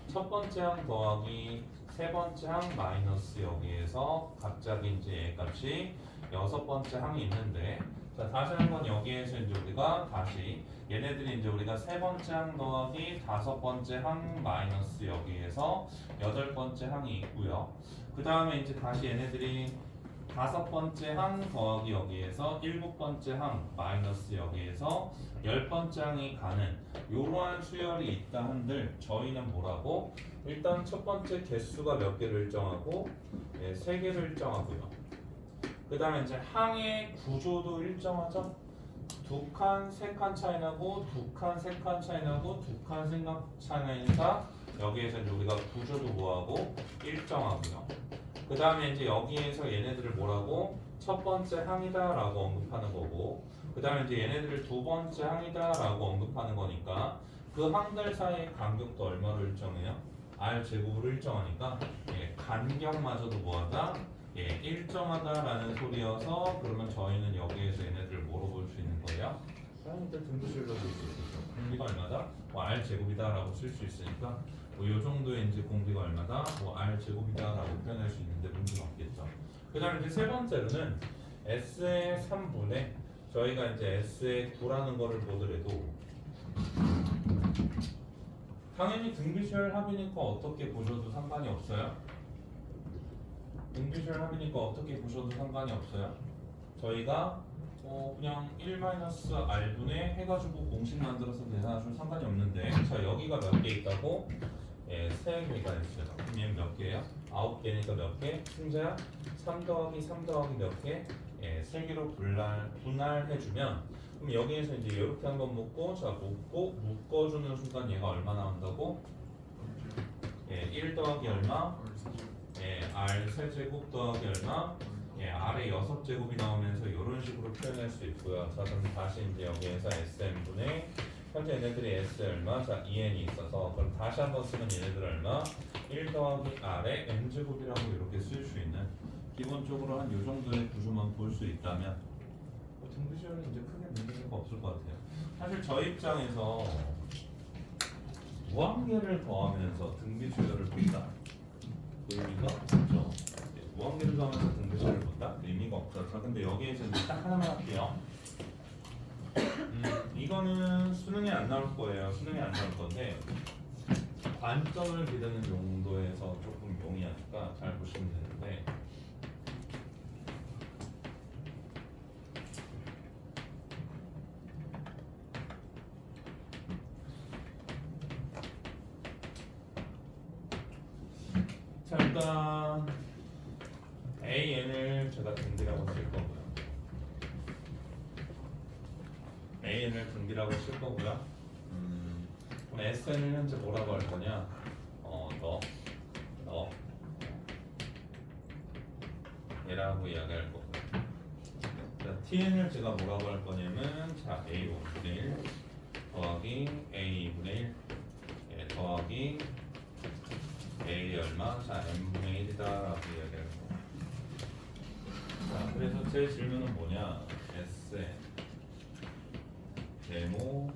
첫 번째 항 더하기 세 번째 항 마이너스 여기에서 갑자기 이제 얘 값이 여섯 번째 항이 있는데 자 다시 한번 여기에서 이제 우리가 다시 얘네들이 이제 우리가 세 번째 항 더하기 다섯 번째 항 마이너스 여기에서 여덟 번째 항이 있고요. 그 다음에 이제 다시 얘네들이 다섯 번째 항 더하기 여기에서 일곱 번째 항 마이너스 여기에서 열 번째 항이 가는 이러한 수열이 있다 한들 저희는 뭐라고? 일단 첫 번째 개수가 몇 개를 일정하고 네, 세 개를 일정하고요. 그 다음에 이제 항의 구조도 일정하죠. 두 칸, 세 칸 차이 나고 두 칸, 세 칸 차이 나고 두 칸 생각 차이 나니까 여기에서 이제 우리가 구조도 뭐하고 일정하고요. 그 다음에 이제 여기에서 얘네들을 뭐라고? 첫 번째 항이다라고 언급하는 거고 그 다음에 이제 얘네들을 두 번째 항이다라고 언급하는 거니까 그 항들 사이의 간격도 얼마로 일정해요? R 제곱으로 일정하니까 예, 간격마저도 뭐하다? 예, 일정하다라는 소리여서 그러면 저희는 여기에서 얘네들을 뭐로 볼 수 있는 거예요? 당연히 등비수열로 볼 수 있겠죠. 공비가 얼마다? R 제곱이다라고 쓸 수 있으니까 요 정도의 이제 공비가 얼마다? R 제곱이다라고 표현할 수 있는데 문제가 없겠죠. 그 다음에 이제 세 번째로는 S의 3분의 저희가 이제 S의 9라는 거를 보더라도 당연히 등비수열 합이니까 어떻게 보셔도 상관이 없어요. 등비수열 합이니까 어떻게 보셔도 상관이 없어요. 저희가 그냥 1-R분의 해가지고 공식 만들어서 계산하셔도 상관이 없는데 자 여기가 몇 개 있다고? 예, 3개가 있어요. 그럼 얘는 몇 개예요? 9개니까 몇 개? 승자야? 3 더하기 3 더하기 몇 개? 예, 3개로 분할해주면 그럼 여기에서 이제 이렇게 한번 묶고 자 묶어주는 순간 얘가 얼마 나온다고? 예, 1 더하기 얼마? 예, R 세제곱 더하기 얼마? 예, R의 6제곱이 나오면서 이런 식으로 표현할 수 있고요. 자 그럼 다시 이제 여기에서 SN분의 현재 얘네들이 S 얼마? 자 2n이 있어서 그럼 다시 한번 쓰면 얘네들 얼마? 1 더하기 R의 n제곱이라고 이렇게 쓸 수 있는 기본적으로 한 이 정도의 구조만 볼 수 있다면 등비수열은 이제 크게 문제가 없을 것 같아요. 사실 저희 입장에서 무한계를 더하면서 등비수열을 본다? 의미가 없죠. 무한계를 더하면서 등비수열을 본다? 의미가 없죠. 자 근데 여기에서 이제 딱 하나만 할게요. 이거는 수능에 안 나올 거예요. 수능에 안 나올 건데 관점을 기르는 용도에서 조금 용이하니까 잘 보시면 되는데 자 일단 AN을 제가 등비라고 쓸 거고요. AN을 등비라고 쓸 거고요. 그럼 SN을 현재 뭐라고 할 거냐? 너 얘라고 이야기할 거고요. 자, TN을 제가 뭐라고 할 거냐면 자 A5분의 1 더하기 A2분의 1 예, 더하기 A 얼마? 자 N분의 1이다 라고 이야기할 거예요. 자, 그래서 제 질문은 뭐냐? Sn 네모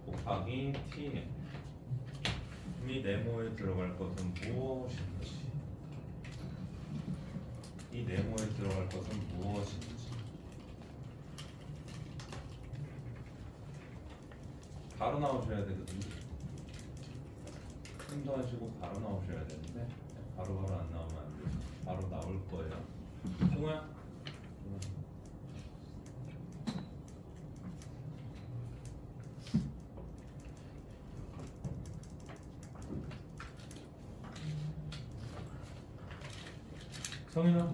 곱하기 Tn 이 네모에 들어갈 것은 무엇인지, 이 네모에 들어갈 것은 무엇인지. 바로 나오셔야 되거든요. 힘도 하시고 바로 나오셔야 되는데 바로바로 안 나오면 안 돼요. 바로 나올 거예요. 승우야? 성인아?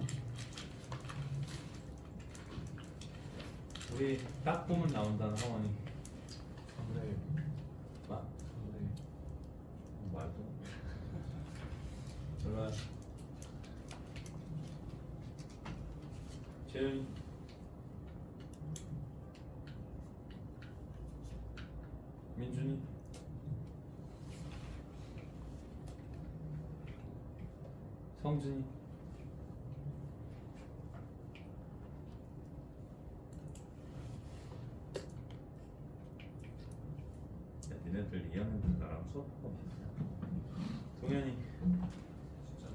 우리 딱 보면 나온다는 하원이 네. 막 네. 말도 얼마 재윤이 민준이 성준이 야, 니네들 2학년 때 나랑 수업하고 봤어. 동현이 진짜.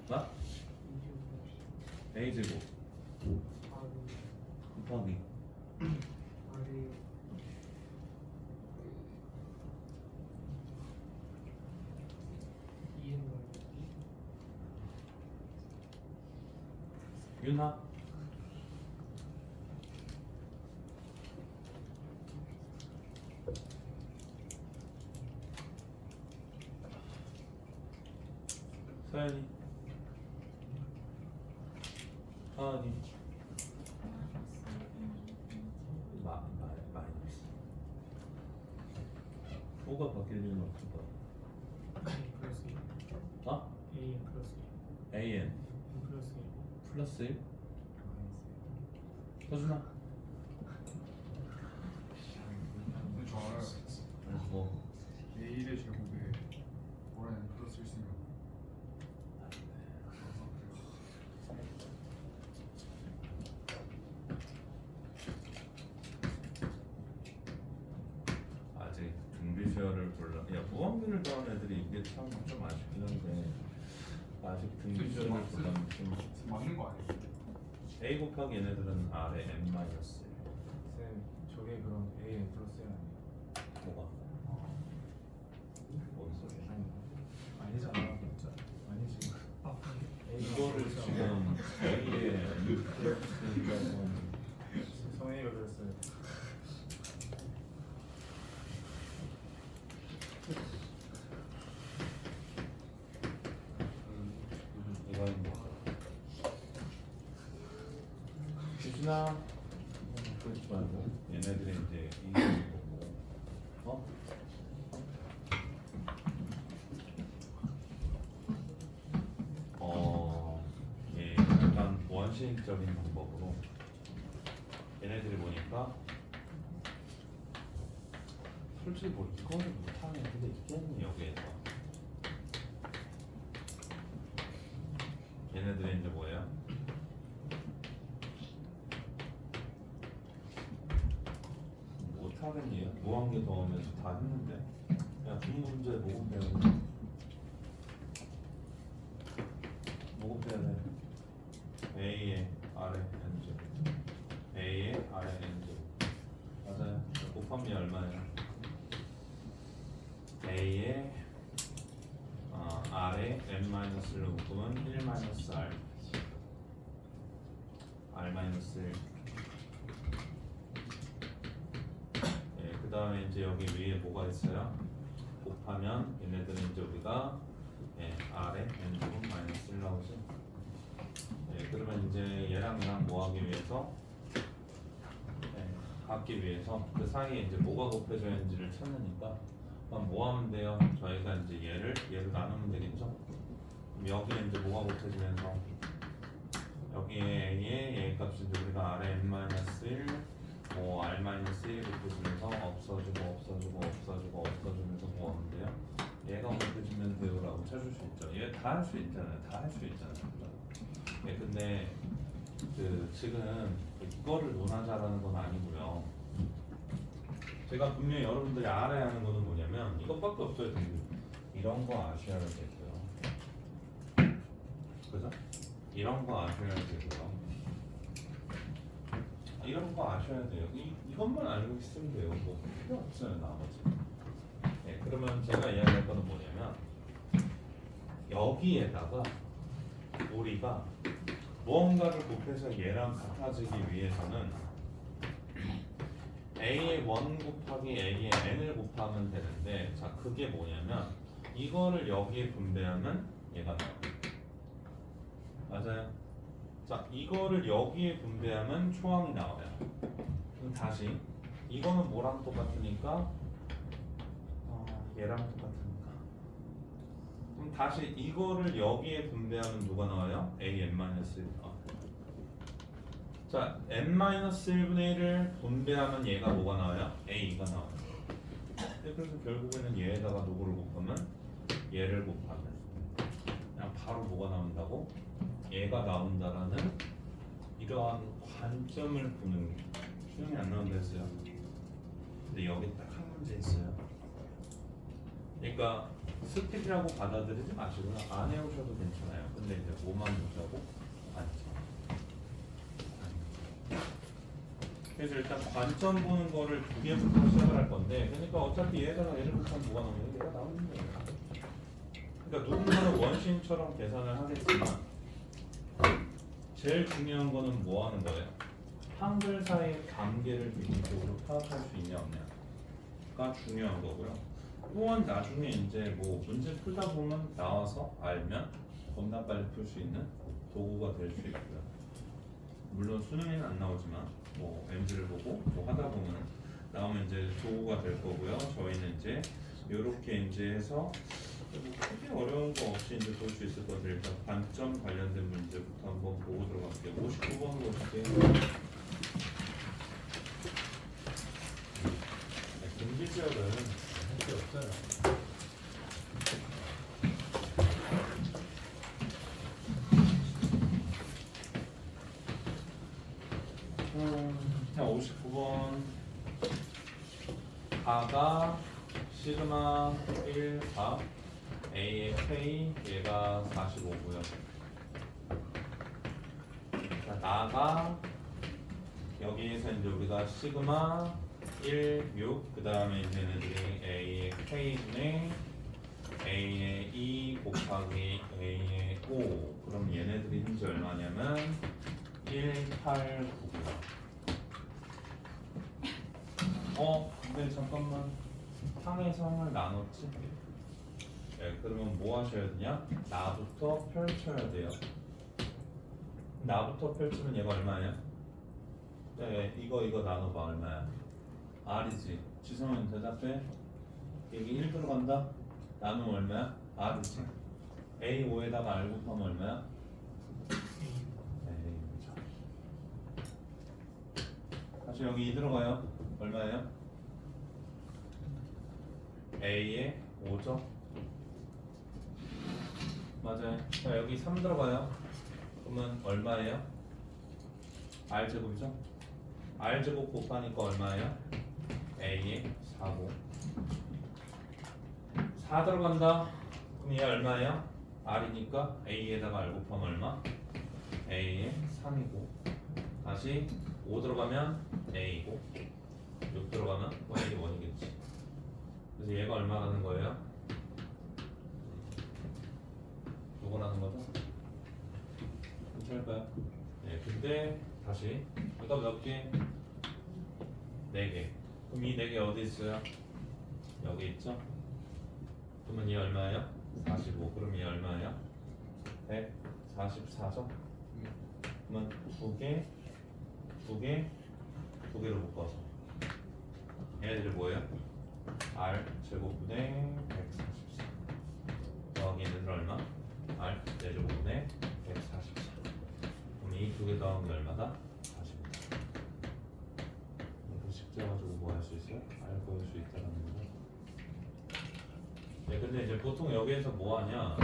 나? A제곱 곱하기 윤하 서연이 하은이 마이너스 5가 바뀔 일은 없을까? 어? AN 플러스 1? 서준아 좋아요. 뭐 A1의 제곱에 뭐라는 플러스 1승이요. 아직 등비수열을 골라 야 무한기를 더한 애들이 이게 참 좀 아쉽긴 한데 아직 등비수열을 골라면 좀 맞는 거 아니에요? A 곱하기 얘네들은 R에 n 마이너스 쌤, 저게 그럼 A 플러스 1 아니에요? 뭐가 뭔 소리야? 아니잖아, 진짜. 아니지. 이거를 지금 A에 n 플러스라고 성혜가 그랬어요. 이거 하는 거 유진아 그러지 말고 얘네들이 이제 이거 보고 예, 약간 원시적인 방법으로 얘네들이 보니까 솔직히 뭐 이거를 못하는 애들이 있겠니 여기에서 얘네들이 이제 뭐예요? 못하겠니? 무한계 더하면서 다 했는데 야 중문제 모급해야 돼 모급해야 돼 A에 R에 N제곱 A에 R에 N제곱 맞아요 곱하면 얼마예요? A에 R에 N-를 묶으면 1-R R-1 예, 그 다음에 이제 여기 위에 뭐가 있어요? 곱하면 얘네들은 이제 우리가 R에 N제곱 마이너스 1 나오죠 예, 그러면 이제 얘랑 뭐 하기 위해서 갖기 위해서 그 사이에 이제 뭐가 곱해져야 하는지를 찾으니까 그럼 뭐 하면 돼요? 저희가 이제 얘를 나누면 되겠죠? 그럼 여기에 이제 뭐가 곱해지면서 여기에 A의 A 값이 이제 우리가 R에 N-1 뭐 R-1 곱해주면서 없어지면서 모았는데요. 얘가 곱해지면 돼요라고 찾을 수 있죠. 얘 다 할 수 있잖아요. 다 할 수 있잖아요. 네, 근데 지금 이거를 논하자라는 건 아니고요. 제가 분명히 여러분들이 알아야 하는 거는 뭐냐면 이것밖에 없어요. 이런 거 아셔야 되고요. 그죠? 이런 거 아셔야 되고요. 이런 거 아셔야 돼요. 이것만 알고 있으면 돼요. 뭐 필요 없어요, 나머지. 네, 그러면 제가 이야기할 거는 뭐냐면 여기에다가 우리가 무언가를 곱해서 얘랑 같아지기 위해서는 a의 1 곱하기 a의 n을 곱하면 되는데, 자 그게 뭐냐면 이거를 여기에 분배하면 얘가 나와요. 맞아요. 자 이거를 여기에 분배하면 초항이 나와요. 그럼 다시 이거는 뭐랑 똑같으니까 얘랑 똑같으니까, 그럼 다시 이거를 여기에 분배하면 누가 나와요? a n-1 나와요. 자 n-1분의 1을 분배하면 얘가 뭐가 나와요? a가 나와요. 그래서 결국에는 얘에다가 누구를 곱하면 얘를 곱하면 그냥 바로 뭐가 나온다고? 얘가 나온다라는 이러한 관점을 보는, 수능이 안 나온다 했어요. 근데 여기 딱 한 문제 있어요. 그러니까 스픽이라고 받아들이지 마시고요. 안 해오셔도 괜찮아요. 근데 이제 뭐만 보자고? 관점. 그래서 일단 관점 보는 거를 두 개부터 시작을 할 건데, 그러니까 어차피 얘에다가 얘를 곱하면 뭐가 나오냐? 얘가 나오는 거예요. 그러니까 누군가는 원심처럼 계산을 하겠지만 제일 중요한 거는 뭐 하는 거예요? 한글 사이의 관계를 기본적으로 파악할 수 있냐 없냐가 중요한 거고요. 또한 나중에 이제 뭐 문제 풀다 보면 나와서 알면 겁나 빨리 풀 수 있는 도구가 될 수 있고요. 물론 수능에는 안 나오지만 뭐 MZ를 보고 뭐 하다 보면 나오면 이제 도구가 될 거고요. 저희는 이제 이렇게 이제 해서 뭐 크게 어려운 거 없이 이제 볼 수 있을 것 같아요. 일단 관점 관련된 문제부터 한번 보고 들어갈게요. 59번으로 볼게요. 경기 지역은 할 게 없어요. 자 59번 가가 시그마 1, 4 A의 K 얘가 45고요. 자 나가 여기에서 이제 우리가 시그마 1, 6 그 다음에 이제 얘네들이 A의 K분의 A의 2 곱하기 A의 5, 그럼 얘네들이 현재 얼마냐면 1, 8, 9고요. 근데 잠깐만 상해성을 나눴지? 네, 그러면 뭐 하셔야 되냐? 나부터 펼쳐야 돼요. 나부터 펼치면 얘가 얼마야? 네, 이거 나눠봐. 얼마야? R이지. 지성은 대답해. 여기 1 들어간다? 나누면 얼마야? R이지. A5에다가 R 곱하면 얼마야? 다시 여기 2 들어가요. 얼마예요? A에 5죠? 맞아요. 자 여기 3 들어가요. 그러면 얼마예요? R제곱이죠? R제곱 곱하니까 얼마예요? A에 4고 4 들어간다. 그럼 얘 얼마예요? R이니까 A에다가 R 곱하면 얼마? A에 3이고 다시 5 들어가면 A고 6 들어가면 A이 1이겠지. 그래서 얘가 얼마라는 거예요? 요거라는 거죠? 괜찮을까요? 네, 근데 다시 이거 몇 개? 4개. 그럼 이 4개 어디 있어요? 여기 있죠? 그러면 얘 얼마예요? 45. 그럼 얘 얼마예요? 144죠? 그러면 2개로 묶어서 얘네들이 뭐예요? R 제곱분의 144 더하기 얘네들 얼마? R 4제곱분의 144. 그럼 이 2개 더하면 얼마다? 40. R 보일 수 있다는 거죠. 네, 근데 이제 보통 여기에서 뭐 하냐?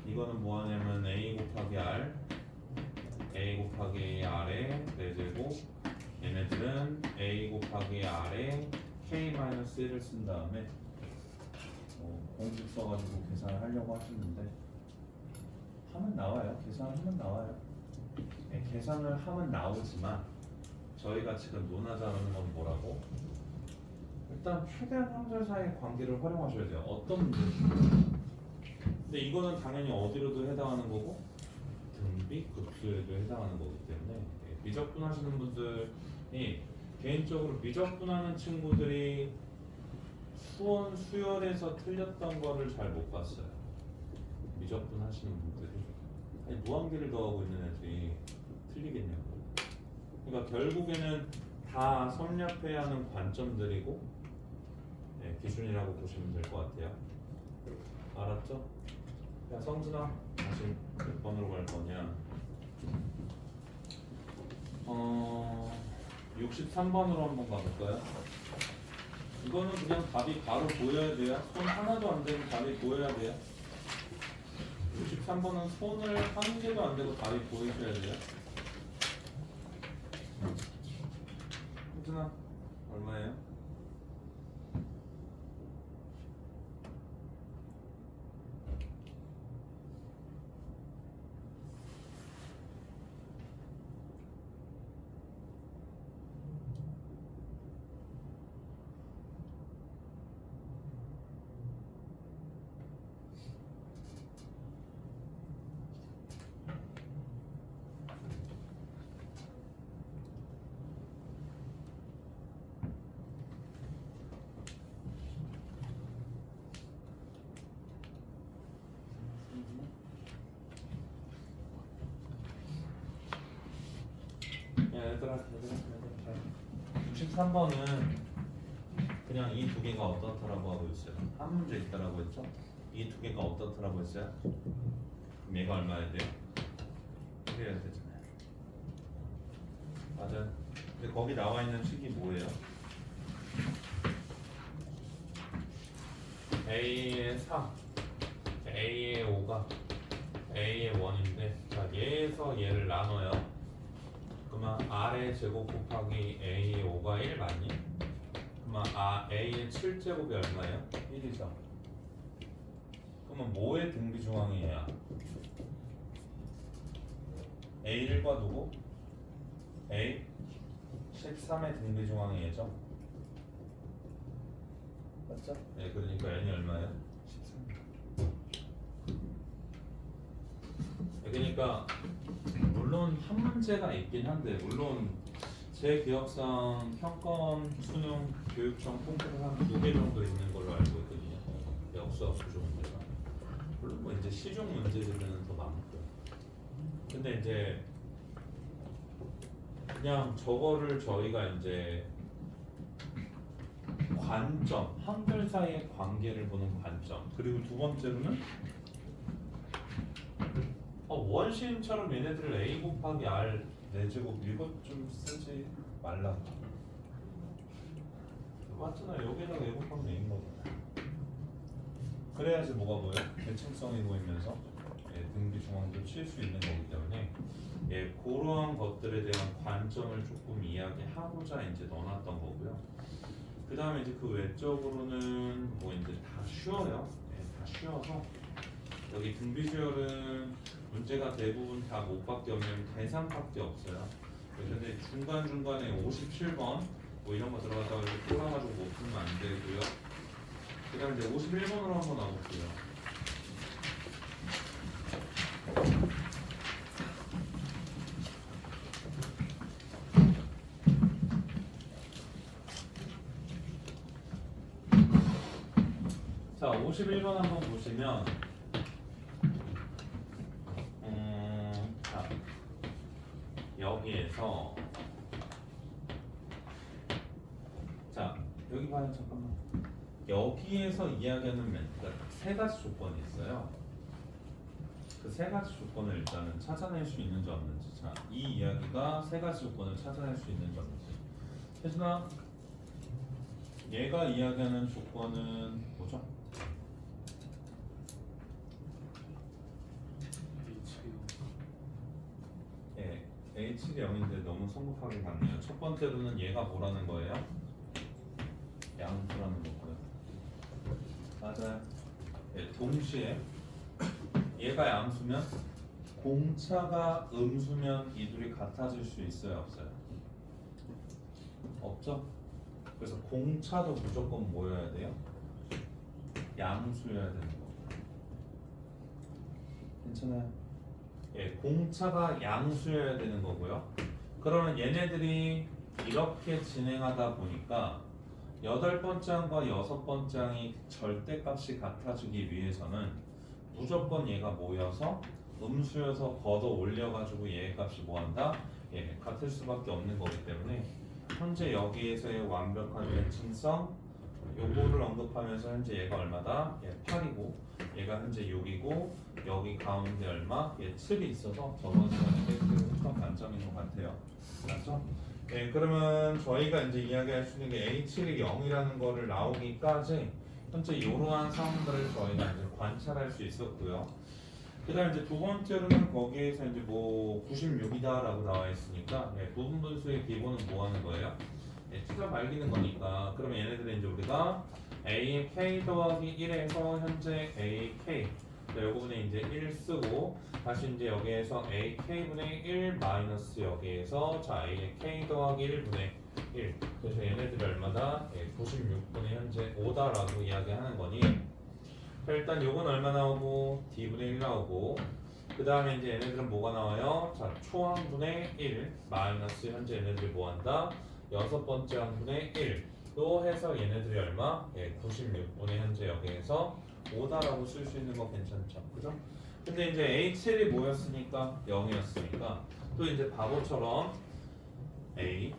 이거는 뭐 하냐면 A 곱하기 R, A 곱하기 A R에 4제곱, 얘네들은 A 곱하기 R에 K-1을 쓴 다음에 공식 써가지고 계산을 하려고 하시는데 하면 나와요. 계산하면 나와요. 네, 계산을 하면 나오지만 저희가 지금 논하자는 건 뭐라고? 일단 최대한 함수 사이의 관계를 활용하셔야 돼요. 어떤 문제든. 근데 이거는 당연히 어디로도 해당하는 거고 등비, 급수에도 해당하는 거기 때문에 미적분하시는 분들이 개인적으로 미적분하는 친구들이 수원 수열에서 틀렸던 거를 잘 못 봤어요. 미적분하시는 분들이 아니, 무한계를 더하고 있는 애들이 틀리겠냐고. 그러니까 결국에는 다 섭렵해야 하는 관점들이고 기준이라고 보시면 될 것 같아요. 알았죠? 야 성진아 다시 몇 번으로 갈 거냐? 63번으로 한번 가볼까요? 이거는 그냥 답이 바로 보여야 돼요. 손 하나도 안 되면 답이 보여야 돼요. 63번은 손을 한 개도 안 되고 답이 보이셔야 돼요. 성진아 얼마예요? 얘들아 63번은 그냥 이 두 개가 어떻다라고 하고 있어요. 한 문제 있다라고 했죠? 이 두 개가 어떻다라고 했어요? 그럼 얘가 얼마야 돼요? 해야 되잖아요. 맞아요. 근데 거기 나와 있는 식이 뭐예요? A의 3, A의 5가 A의 1인데 자, 얘에서 얘를 나눠요. 그러면 R의 제곱 곱하기 A의 5가 1 맞니? 그러면 A의 7제곱이 얼마예요? 1이죠. 그러면 뭐의 등비 중앙이 얘야? A1과 누구? A13의 등비 중앙이 얘죠. 맞죠? 네, 그러니까 n이 얼마예요? 13. 그러니까 물론 한 문제가 있긴 한데 물론 제 기억상 평가원, 수능, 교육청 콩쿠르 한 2개 정도 있는 걸로 알고 있거든요. 역수학 구조 문제가. 물론 뭐 이제 시중 문제들은 더 많고. 근데 이제 그냥 저거를 저희가 이제 관점, 한글 사이의 관계를 보는 관점. 그리고 두 번째로는 원시인처럼 얘네들을 A 곱하기 R 4제곱 이것 좀 쓰지 말라고. 맞잖아. 여기다가 A 곱하기 A인 거잖아. 그래야지 뭐가 보여? 대칭성이 보이면서 등비 중앙도 칠 수 있는 거기 때문에 그러한 것들에 대한 관점을 조금 이야기하고자 이제 넣어놨던 거고요. 그 다음에 이제 그 외적으로는 뭐 이제 다 쉬워요. 다 쉬워서 여기 등비수열은 문제가 대부분 다 못밖에 없는 계산밖에 없어요. 근데 중간중간에 57번 뭐 이런 거 들어가다가 이렇게 꼬라가지고 못 풀면 안 되고요. 그 다음에 이제 51번으로 한번 나볼게요. 자, 51번 한번 보시면 자, 여기에서 자, 여기 봐요. 잠깐만. 여기에서 이야기하는 멘트가 딱 세 가지 조건이 있어요. 그 세 가지 조건을 일단은 찾아낼 수 있는지 없는지. 자, 이 이야기가 세 가지 조건을 찾아낼 수 있는지 없는지. 혜준아, 얘가 이야기하는 조건은 뭐죠? 예, H가 0인데 너무 성급하게 갔네요. 첫 번째로는 얘가 뭐라는 거예요? 양수라는 거고요. 맞아요. 예, 동시에 얘가 양수면 공차가 음수면 이 둘이 같아질 수 있어요, 없어요? 없죠? 그래서 공차도 무조건 뭐여야 돼요? 양수여야 되는 거. 괜찮아요? 예, 공차가 양수여야 되는 거고요. 그러면 얘네들이 이렇게 진행하다 보니까 8번째 항과 6번째 항이 절대값이 같아지기 위해서는 무조건 얘가 모여서 음수여서 걷어 올려가지고 얘의 값이 뭐한다? 예, 같을 수밖에 없는 거기 때문에 현재 여기에서의 완벽한 매칭성 요거를 언급하면서 현재 얘가 얼마다? 예, 8이고 얘가 현재 6이고 여기 가운데 얼마? 예, 7이 있어서 저번 시간에 팩트를 흡합 만점인 것 같아요. 맞죠? 예, 그러면 저희가 이제 이야기할 수 있는 게 A7이 0이라는 거를 나오기까지 현재 이러한 상황들을 저희가 이제 관찰할 수 있었고요. 그다음 이제 두 번째로는 거기에서 이제 뭐 96이다라고 나와 있으니까 예, 부분 분수의 기본은 뭐 하는 거예요? 예, 추적 밝히는 거니까 그러면 얘네들은 이제 우리가 A의 K 더하기 1에서 현재 AK 요거분에 이제 1 쓰고 다시 이제 여기에서 AK분의 1 마이너스 여기에서 자 A의 K 더하기 1분의 1 그래서 얘네들이 얼마다? 예, 96분의 현재 5다라고 이야기하는 거니 자, 일단 요건 얼마 나오고 D분의 1 나오고 그 다음에 이제 얘네들은 뭐가 나와요? 자 초항분의 1 마이너스 현재 얘네들이 뭐한다? 6번째 항분의 1또 해서 얘네들이 얼마? 예, 96분의 현재 여기에서 5다라고 쓸 수 있는 거 괜찮죠? 그죠? 근데 이제 A7이 뭐였으니까? 0이었으니까 또 이제 바보처럼 A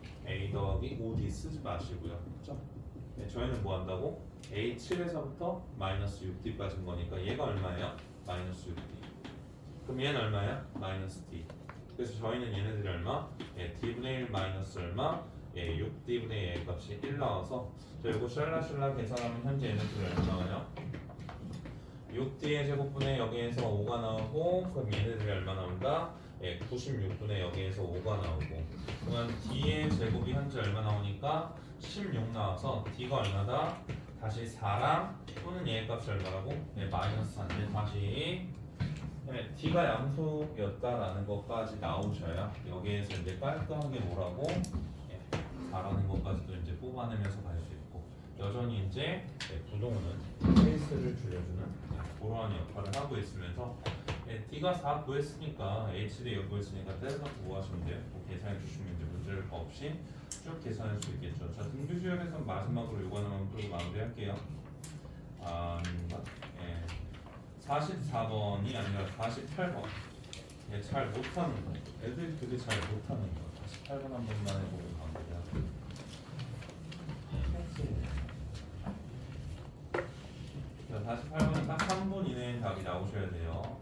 더하기 5D 쓰지 마시고요. 그죠? 네, 저희는 뭐 한다고? A7에서부터 마이너스 6D까지인 거니까 얘가 얼마예요? 마이너스 6D. 그럼 얘는 얼마야? 마이너스 D. 그래서 저희는 얘네들이 얼마? 예, D분의 1 마이너스 얼마? 예, 6D분의 A 값이 1 나와서 저 이거 샬라샬라 계산하면 현재 얘네들이 얼마 나와요? 6D의 제곱분의 여기에서 5가 나오고 그럼 얘네들이 얼마 나온다? 예, 96분의 여기에서 5가 나오고 그러면 D의 제곱이 현재 얼마 나오니까 16 나와서 D가 얼마다? 다시 4랑 또는 얘의 값이 얼마라고? 네, 마이너스 4인데 다시 네, D가 양수였다라는 것까지 나오셔야 여기에서 이제 깔끔하게 뭐라고? 예, 4라는 것까지도 이제 뽑아내면서 갈 수 있고 여전히 이제 네, 부동호는 페이스를 줄여주는 그러한 역할을 하고 있으면서 예, D가 4 구했으니까 H를 6 구했으니까 때려서 구하시면 돼요. 뭐 계산해 주시면 이제 문제를 없이 쭉 계산할 수 있겠죠. 자, 등교 시험에서 마지막으로 이거 하나만 풀고 마무리할게요. 예, 44번이 아니라 48번. 예, 잘 못하는 거. 애들이 되게 잘 못하는 거. 48번 한 번만 해보고 마무리할게요. 자, 48번은 딱 3분 이내에 답이 나오셔야 돼요.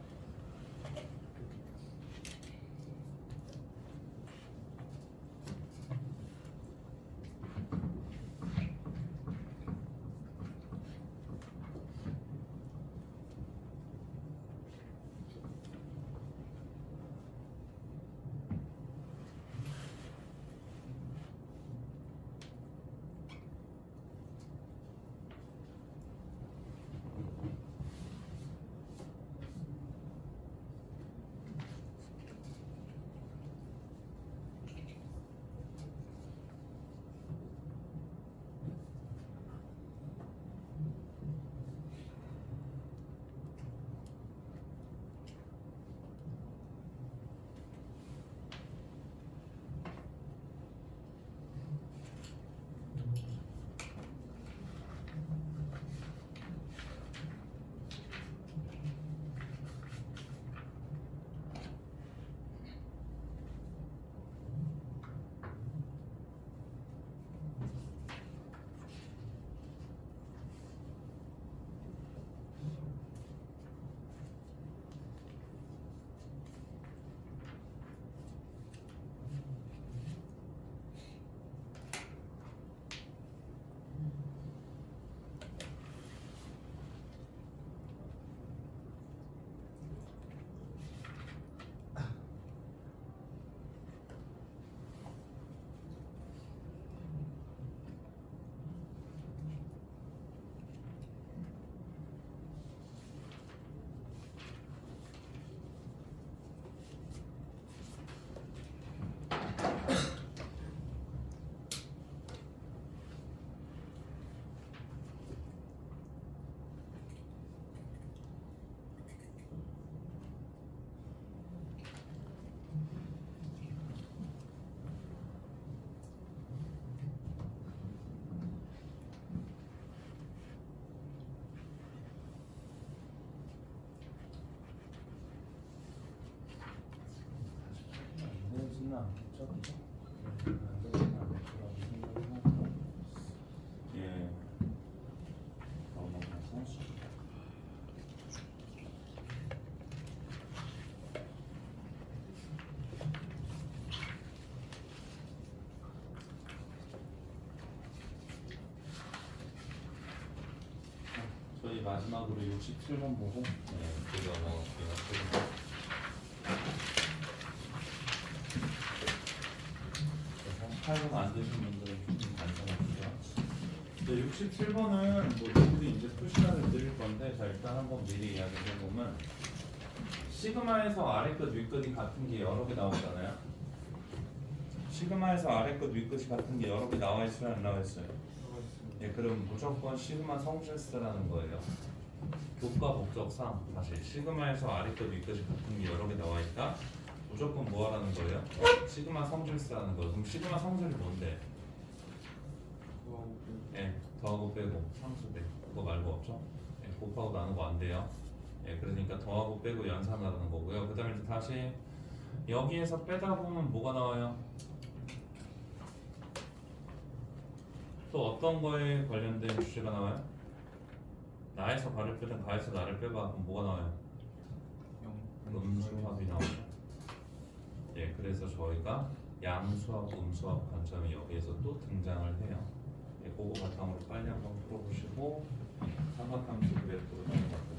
되지는 않겠죠, 그죠? 안 되지는 않을 거라고 생각을 하고 예 넘어가서 저희 마지막으로 67번 보고 제가 넘어갈게요. 8번 안 되신 분들은 좀 반성하시죠. 67번은 뭐 우리 이제 표시를 드릴 건데 자 일단 한번 미리 이야기를 해보면 시그마에서 아래 끝, 위 끝이 같은 게 여러 개 나오잖아요. 시그마에서 아래 끝, 위 끝이 같은 게 여러 개 나와 있어요, 안 나와 있어요? 예, 그럼 무조건 시그마 성실수라는 거예요. 교과 목적상 다시 시그마에서 아래 끝, 위 끝이 같은 게 여러 개 나와 있다. 무조건 뭐 하라는 거예요? 시그마 성질수라는 거예요. 그럼 시그마 성질이 뭔데? 예, 더하고 빼고 상수배 그거 말고 없죠? 예, 곱하고 나누고 안 돼요. 예, 그러니까 더하고 빼고 연산하라는 거고요. 그 다음에 다시 여기에서 빼다 보면 뭐가 나와요? 또 어떤 거에 관련된 주제가 나와요? 나에서 가를 빼든 가에서 나를 빼봐. 그럼 뭐가 나와요? 음수합이 나오죠. 예, 그래서 저희가 양수합, 음수합 관점이 여기에서 또 등장을 해요. 예, 그거 바탕으로 빨리 한번 풀어보시고 삼각함수 그래프로 넘어가고.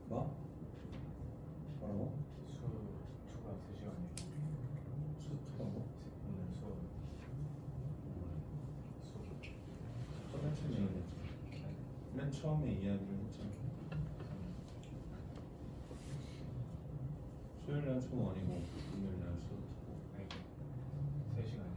뭐? 뭐라고? 수가 3시간이에요. 수투라고? 오늘 수업 맨 처음에 얘기했죠. 맨 처음에 이야기를 했죠. 수요일날 수원이고 금요일날 수투고. 아니 3시간이에요.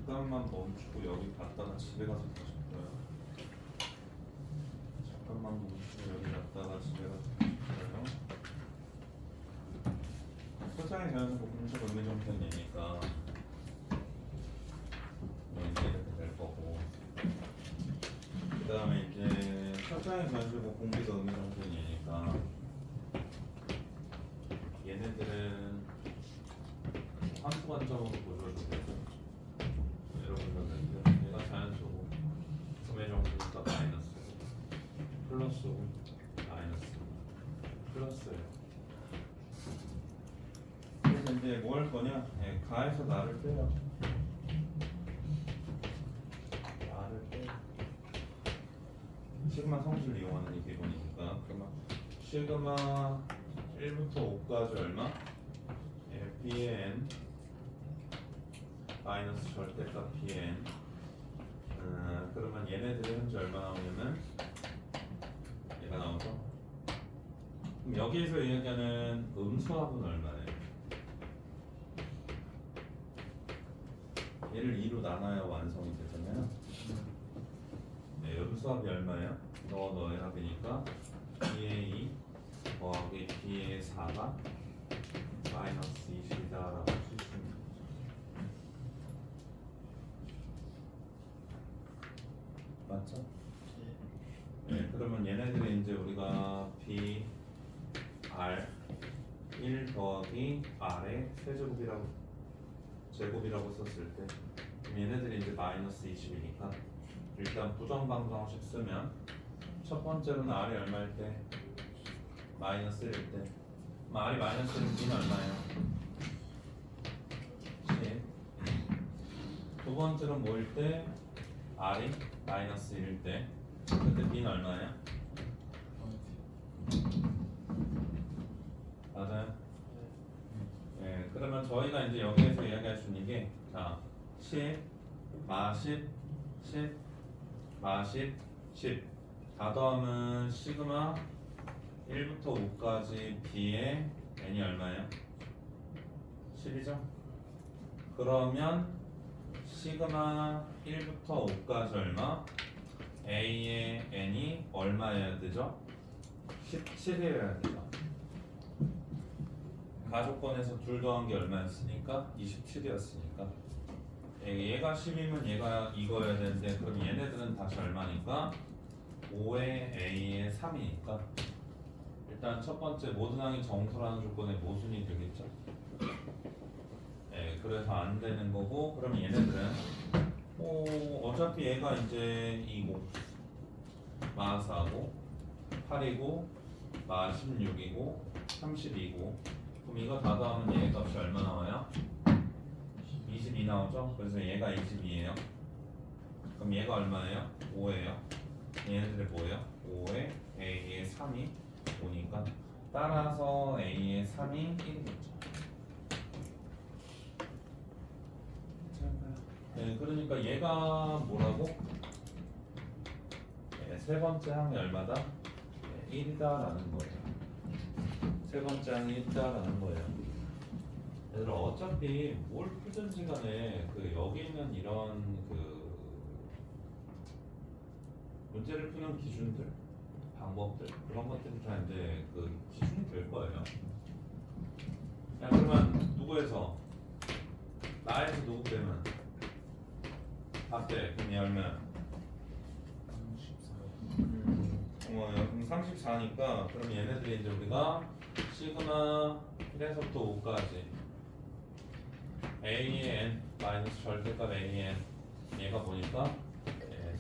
잠깐만 멈추고 여기 갔다가 집에 가서 다시 볼까요? 잠깐만 멈추고 여기 갔다가 집에 가서 다시 볼까요? 초장의 자연스럽고 공식 의미정편이니까 이제 이렇게 될 거고, 그 다음에 이제 초장의 자연스럽고 공식 의미정편이니까 얘네들은 함수 관점으로 보여줘도 되고, 여러분들은 얘가 자연수고 음의 정수니까 마이너스고 플러스고 마이너스고 플러스예요. 그래서 이제 뭐 할 거냐? 네, 가에서 나를 빼요. 나를 빼요. 시그마 성질을 이용하는 게 기본이니까. 그러면 시그마 1부터 5까지 얼마? B의 n 마이너스 절대값 Bn. 그러면 얘네들이 현재 얼마 나오냐면 얘가 나오죠. 그럼 여기에서 이야기하는 음수합은 얼마예요? 얘를 2로 나눠야 완성이 되잖아요. 네, 음수합이 얼마예요? 너의 합이니까 B의 2 더하기 B의 4가 마이너스 20이다라고 할 수 있습니다. 맞죠? 네, 그러면 얘네들이 이제 우리가 B, R 1 더하기 R의 제곱이라고 썼을 때, 그럼 얘네들이 이제 마이너스 20이니까 일단 부정방정식 쓰면 첫 번째로는 R이 얼마일 때? 마이너스 1일 때. R이 마이너스 1일 B는 얼마예요? 10. 두 번째로 뭐일 때? R이 마이너스 1일 때. 그때 B는 얼마예요? 맞아요? 네, 그러면 저희가 이제 여기에서 이야기할 수 있는 게, 자, 10, 마십, 10, 마십, 10. 다 더하면 시그마 1부터 5까지 B의 n이 얼마예요? 10이죠? 그러면 시그마 1부터 5까지 얼마? A의 n이 얼마여야 되죠? 17이어야 되죠. 가족권에서 둘 더한 게 얼마였으니까? 27이었으니까. 얘가 10이면 얘가 이거여야 되는데, 그럼 얘네들은 다시 얼마니까? 5의 A의 3이니까 일단 첫 번째 모든 항이 정수라는 조건에 모순이 되겠죠. 네, 그래서 안 되는 거고, 그러면 얘네들은 어차피 얘가 이제 2고 마 4고 8이고 마 16이고 32고, 그럼 이거 다 더하면 얘 값이 얼마 나와요? 22 나오죠? 그래서 얘가 22예요. 그럼 얘가 얼마예요? 5예요. 얘네들이 뭐예요? 5에 A의 3이 5니까 따라서 A의 3이 1이겠죠. 네, 그러니까 얘가 뭐라고? 네, 세 번째 항이 얼마다? 네, 1이다라는 거예요. 세 번째 항이 1이다라는 거예요. 얘들아, 어차피 뭘 풀든지 간에 그 여기 있는 이런 그 문제를 푸는 기준들, 방법들, 그런 것들이 다 이제 그 기준이 될 거예요. 야, 그러면 누구에서? 나에서 누구 빼면? 다 빼. 그럼 얘 얼마야? 그럼 34니까 그럼 얘네들이 이제 우리가 시그마 1에서부터 5까지 A의 n 마이너스 절대값 A의 n, 얘가 보니까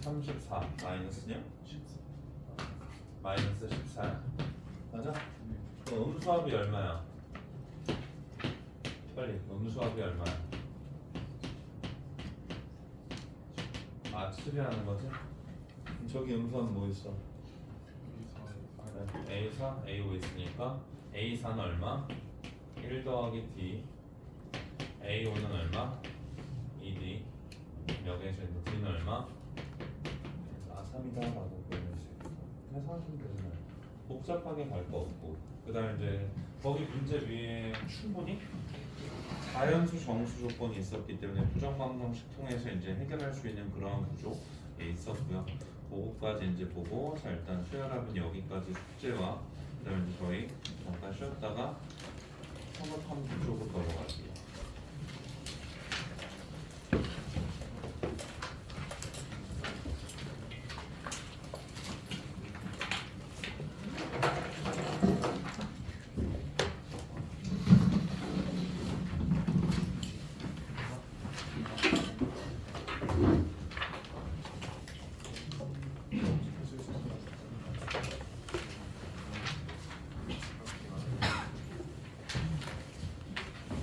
34 마이너스냐? 마이너스 14 맞아? 그럼 음수합이 얼마야? 빨리 음수합이 얼마야? 아 7이라는 거지? 그럼 저기 음수합은 뭐 있어? A4, A5 있으니까 A4는 얼마? 1 더하기 D, A5는 얼마? 2D. 여기에서 있는 D는 얼마? 3이다 라고 보여줄 수 있고, 그래서 하시면 되잖아요. 복잡하게 갈 거 없고 그다음에 이제 거기 문제 위에 충분히 자연수 정수 조건이 있었기 때문에 부정방정식 통해서 이제 해결할 수 있는 그런 구조에 있었고요. 그거까지 이제 보고 자 일단 수혈합은 여기까지 숙제와 그다음에 이제 저희 잠깐 쉬었다가 성업함 쪽으로 넘어갈게요.